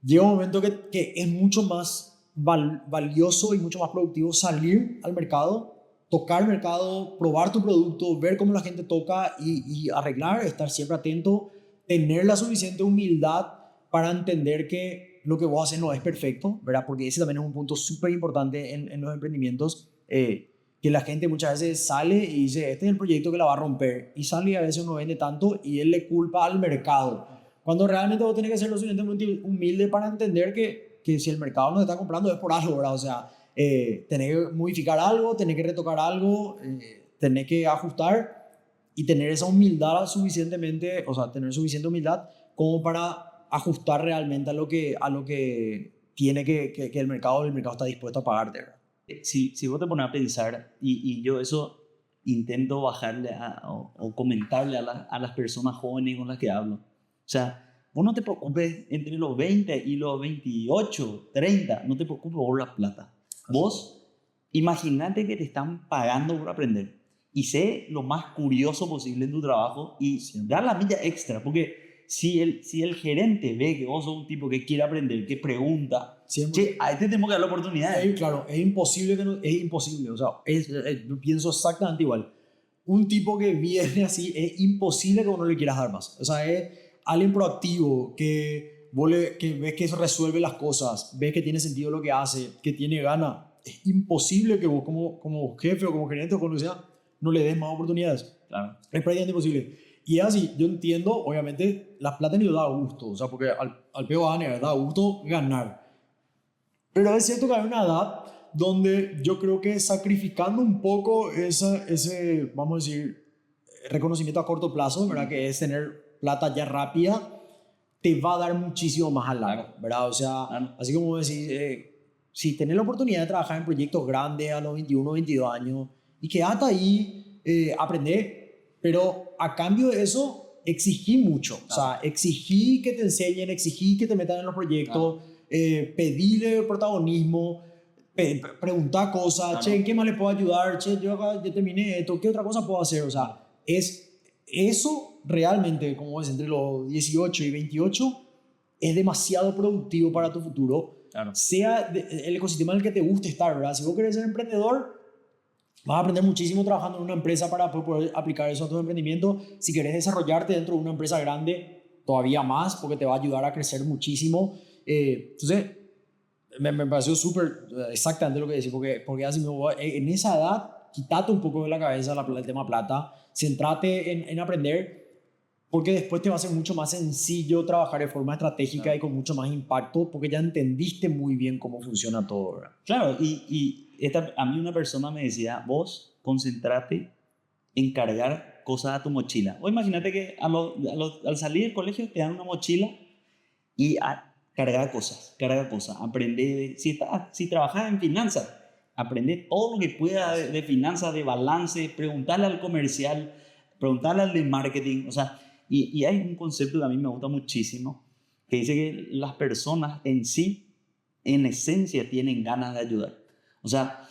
llega un momento que es mucho más valioso y mucho más productivo salir al mercado, tocar el mercado, probar tu producto, ver cómo la gente toca y arreglar, estar siempre atento, tener la suficiente humildad para entender que lo que vos haces no es perfecto, ¿verdad? Porque ese también es un punto súper importante en los emprendimientos, que la gente muchas veces sale y dice, este es el proyecto que la va a romper, y sale y a veces no vende tanto y él le culpa al mercado, cuando realmente vos tenés que ser lo suficientemente humilde para entender que si el mercado no te está comprando es por algo, ¿verdad? O sea, tenés que modificar algo, tenés que retocar algo, tenés que ajustar y tener esa humildad suficientemente, o sea, tener suficiente humildad como para ajustar realmente a lo que tiene que el mercado está dispuesto a pagarte, ¿verdad? Si vos te pones a pensar, y yo eso intento bajarle o comentarle a las personas jóvenes con las que hablo. O sea, vos no te preocupes entre los 20 y los 28, 30, no te preocupes por la plata. Vos, imagínate que te están pagando por aprender y sé lo más curioso posible en tu trabajo y da la milla extra, porque si el gerente ve que vos sos un tipo que quiere aprender, que pregunta, che, a este tenemos que dar la oportunidad. Claro, es imposible es imposible, o sea, yo pienso exactamente igual. Un tipo que viene así, es imposible que uno le quieras dar más. O sea, es alguien proactivo, que ves que eso resuelve las cosas, ves que tiene sentido lo que hace, que tiene ganas. Es imposible que vos como jefe o como gerente o como lo sea, no le des más oportunidades. Claro. Es prácticamente imposible. Y es así, yo entiendo, obviamente, la plata ni lo da gusto, o sea, porque al peo da gusto ganar. Pero es cierto que hay una edad donde yo creo que sacrificando un poco ese, vamos a decir, reconocimiento a corto plazo, ¿verdad? Que es tener plata ya rápida, te va a dar muchísimo más al largo, ¿verdad? O sea, así como decís, si tenés la oportunidad de trabajar en proyectos grandes a los 21, 22 años y que hasta ahí aprender, pero a cambio de eso exigí mucho, o sea, exigí que te enseñen, exigí que te metan en los proyectos, pedirle protagonismo, preguntar cosas, che, ¿en qué más le puedo ayudar? Che, yo acá ya terminé esto, ¿qué otra cosa puedo hacer? O sea, es eso realmente, como ves, entre los 18 y 28, es demasiado productivo para tu futuro, sea el ecosistema en el que te guste estar, ¿verdad? Si vos querés ser emprendedor, vas a aprender muchísimo trabajando en una empresa para poder aplicar eso a tu emprendimiento. Si querés desarrollarte dentro de una empresa grande, todavía más, porque te va a ayudar a crecer muchísimo. Entonces, me pareció súper exactamente lo que decís, porque así en esa edad, quítate un poco de la cabeza el tema plata, centrate en aprender, porque después te va a ser mucho más sencillo trabajar de forma estratégica y con mucho más impacto, porque ya entendiste muy bien cómo funciona todo, ¿verdad? Claro, a mí una persona me decía, vos concentrate en cargar cosas a tu mochila. O imagínate que al salir del colegio te dan una mochila y carga cosas, aprende, si trabajas en finanzas, aprende todo lo que pueda de finanzas, de balance, preguntarle al comercial, preguntarle al de marketing, o sea, y hay un concepto que a mí me gusta muchísimo, que dice que las personas en sí, en esencia, tienen ganas de ayudar. O sea,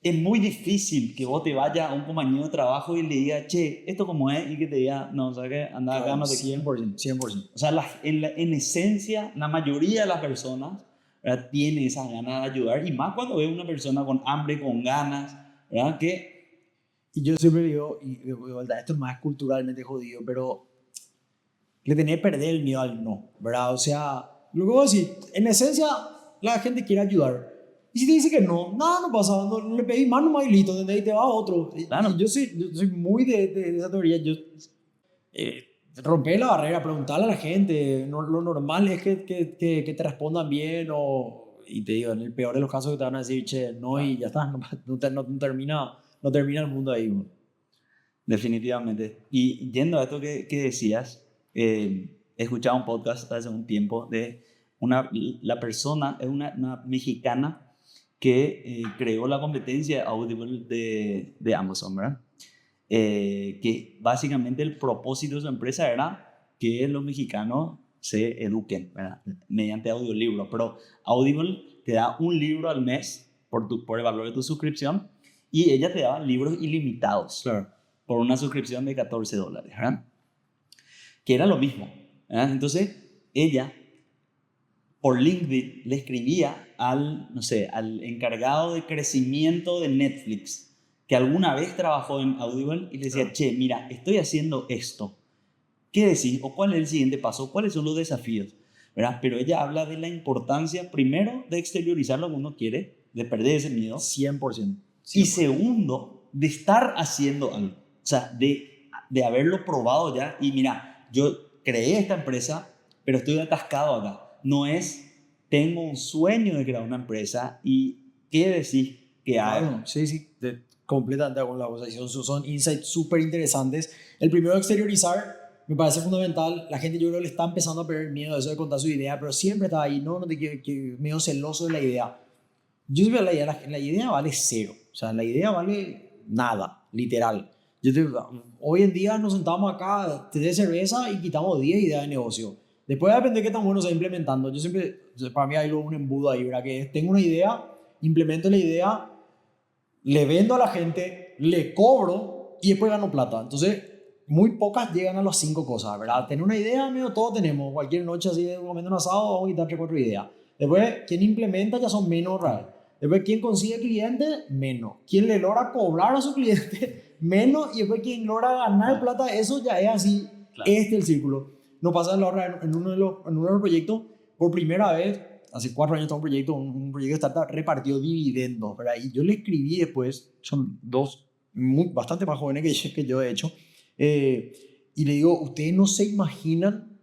es muy difícil que vos te vayas a un compañero de trabajo y le digas, che, ¿esto cómo es? Y que te diga, no, o sea, que anda acá, no te... 100%, 100%. O sea, en esencia, la mayoría de las personas, ¿verdad?, tiene esas ganas de ayudar, y más cuando ve una persona con hambre, con ganas, ¿verdad? Y yo siempre digo, y de verdad, esto es más culturalmente jodido, pero le tenés que perder el miedo al no, ¿verdad? O sea, lo que voy a decir, en esencia, la gente quiere ayudar. Y si te dice que no, nada, no pasa, no le pedís más nomás y listo, ¿entendés? Y te va a otro. Claro. Y yo soy muy de esa teoría. Romper la barrera, preguntarle a la gente. No, lo normal es que te respondan bien y te digo, en el peor de los casos que te van a decir, che, no, y ya está, no termina el mundo ahí. Bueno. Definitivamente. Y yendo a esto que decías, he escuchado un podcast hace un tiempo de la persona, es una mexicana que creó la competencia Audible de Amazon, ¿verdad? Que básicamente el propósito de su empresa era que los mexicanos se eduquen, ¿verdad?, mediante audiolibros. Pero Audible te da un libro al mes por el valor de tu suscripción, y ella te daba libros ilimitados, claro, por una suscripción de $14, ¿verdad? Que era lo mismo, ¿verdad? Entonces ella por LinkedIn le escribía no sé, al encargado de crecimiento de Netflix, que alguna vez trabajó en Audible, y le decía, che, mira, estoy haciendo esto, ¿qué decís? ¿O cuál es el siguiente paso? ¿Cuáles son los desafíos? ¿Verdad? Pero ella habla de la importancia, primero, de exteriorizar lo que uno quiere, de perder ese miedo. 100%. Y segundo, de estar haciendo algo. O sea, de haberlo probado ya. Y mira, yo creé esta empresa, pero estoy atascado acá. No es, tengo un sueño de crear una empresa y qué decir que hago. Claro, sí, completamente con la cosa. Son insights súper interesantes. El primero, exteriorizar, me parece fundamental. La gente, yo creo, le está empezando a perder miedo de eso de contar su idea, pero siempre está ahí. No te quiero, medio celoso de la idea. Yo siempre la idea vale cero, o sea, la idea vale nada, literal. Hoy en día nos sentamos acá, te de cerveza y quitamos 10 ideas de negocio. Después depende de qué tan bueno se va implementando. Yo siempre, para mí hay un embudo ahí, ¿verdad? Que es, tengo una idea, implemento la idea, le vendo a la gente, le cobro y después gano plata. Entonces, muy pocas llegan a las 5 cosas, ¿verdad? Tener una idea, amigo, todos tenemos. Cualquier noche así de comiendo un asado, vamos a quitar 3 4 ideas. Después, quien implementa ya son menos reales. Después, quien consigue cliente, menos. Quien le logra cobrar a su cliente, menos. Y después, quien logra ganar plata, eso ya es así. Claro. Este es el círculo. Nos pasa en uno de los proyectos, por primera vez, hace 4 años, está un proyecto de startup repartió dividendos, ¿verdad? Y yo le escribí después, son dos bastante más jóvenes que yo he hecho, y le digo, ustedes no se imaginan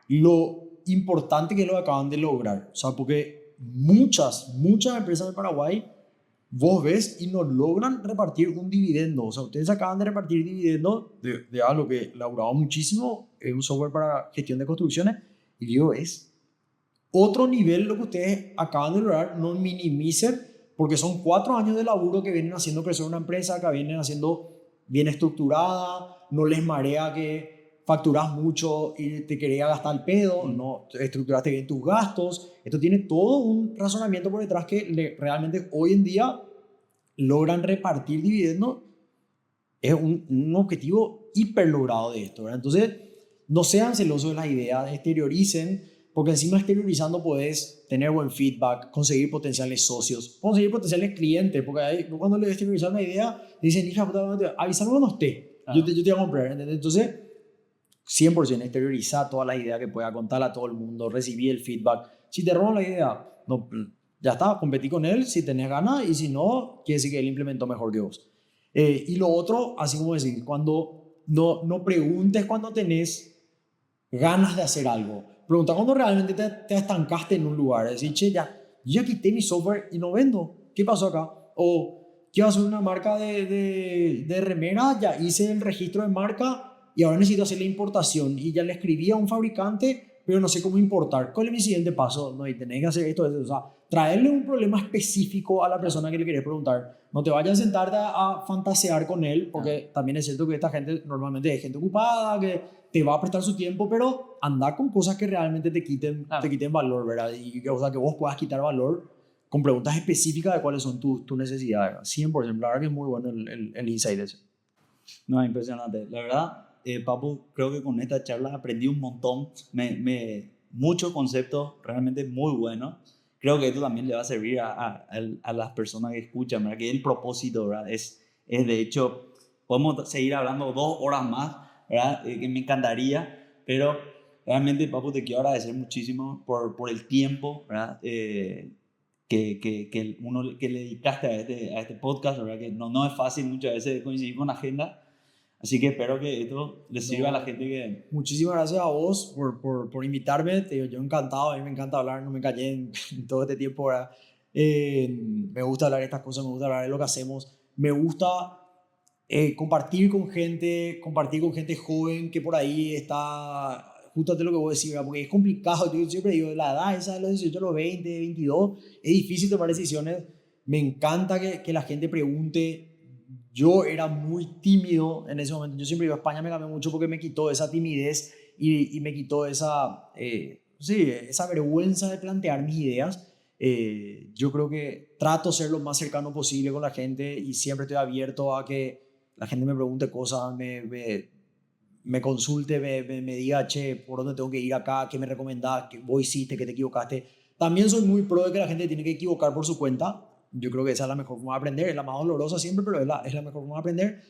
lo importante que lo acaban de lograr. O sea, porque muchas empresas de Paraguay, vos ves y no logran repartir un dividendo. O sea, ustedes acaban de repartir dividendos de algo que laburaba muchísimo, es un software para gestión de construcciones, y digo, es otro nivel lo que ustedes acaban de lograr, no minimicen, porque son 4 años de laburo que vienen haciendo crecer una empresa, que vienen haciendo bien estructurada, no les marea que facturas mucho y te quería gastar el pedo, no estructuraste bien tus gastos. Esto tiene todo un razonamiento por detrás que realmente hoy en día logran repartir dividendos. Es un objetivo hiper logrado de esto, ¿verdad? Entonces, no sean celosos de las ideas, exterioricen, porque encima exteriorizando puedes tener buen feedback, conseguir potenciales socios, conseguir potenciales clientes, porque ahí, cuando le exteriorizas una idea, dicen, hija, avísame cuando esté, yo te voy a comprar, ¿entendés? Entonces, 100% exteriorizar todas las ideas que pueda, contarle a todo el mundo, recibir el feedback. Si te roban la idea, no, ya está, competí con él si tenés ganas, y si no, quiere decir que él implementó mejor que vos. Y lo otro, así como decir, cuando no preguntes cuando tenés ganas de hacer algo. Pregunta cuando realmente te estancaste en un lugar. Decir, che, ya quité mi software y no vendo. ¿Qué pasó acá? O quiero hacer una marca de remera, ya hice el registro de marca y ahora necesito hacer la importación. Y ya le escribí a un fabricante, pero no sé cómo importar. ¿Cuál es mi siguiente paso? No, y tenés que hacer esto. O sea, traerle un problema específico a la persona que le querés preguntar. No te vayas a sentarte a fantasear con él, porque también es cierto que esta gente normalmente es gente ocupada, que te va a prestar su tiempo, pero anda con cosas que realmente te quiten valor, ¿verdad? Y o sea, que vos puedas quitar valor con preguntas específicas de cuáles son tus necesidades. 100%, la verdad que es muy bueno el insight ese. No, impresionante. La verdad, Papu, creo que con esta charla aprendí un montón, muchos conceptos realmente muy buenos. Creo que esto también le va a servir a las personas que escuchan, ¿verdad? Que el propósito, ¿verdad? Es de hecho, podemos seguir hablando 2 horas más, ¿verdad? Que me encantaría, pero realmente, Papu, te quiero agradecer muchísimo por el tiempo, ¿verdad? Que le dedicaste a este podcast, ¿verdad? Que no es fácil muchas veces coincidir con la agenda. Así que espero que esto le sirva a la gente que... Muchísimas gracias a vos por invitarme. Te digo, yo encantado, a mí me encanta hablar, no me callé en todo este tiempo, ¿verdad? Me gusta hablar de estas cosas, me gusta hablar de lo que hacemos. Me gusta compartir con gente joven que por ahí está justo de lo que vos decís, ¿verdad? Porque es complicado. Yo siempre digo, la edad esa de los 18 a los 20, 22, es difícil tomar decisiones. Me encanta que la gente pregunte. Yo era muy tímido en ese momento. Yo siempre digo, España me cambió mucho porque me quitó esa timidez y me quitó esa vergüenza de plantear mis ideas. Yo creo que trato de ser lo más cercano posible con la gente y siempre estoy abierto a que la gente me pregunte cosas, me consulte, me diga, che, ¿por dónde tengo que ir acá? ¿Qué me recomendás? ¿Qué vos hiciste? ¿Qué te equivocaste? También soy muy pro de que la gente tiene que equivocar por su cuenta. Yo creo que esa es la mejor forma de aprender, es la más dolorosa siempre, pero es la mejor forma de aprender.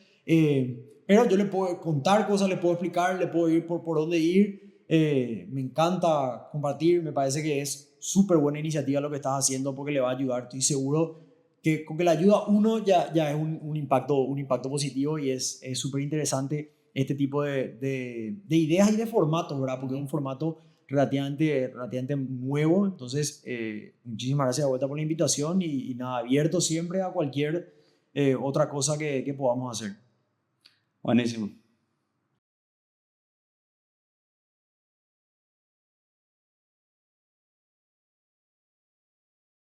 Pero yo le puedo contar cosas, le puedo explicar, le puedo ir por dónde ir. Me encanta compartir, me parece que es súper buena iniciativa lo que estás haciendo porque le va a ayudar. Estoy seguro que con que le ayuda a uno ya es un impacto positivo y es súper interesante este tipo de ideas y de formatos, ¿verdad? Porque es un formato relativamente nuevo. Entonces, muchísimas gracias de vuelta por la invitación y nada, abierto siempre a cualquier otra cosa que podamos hacer. Buenísimo.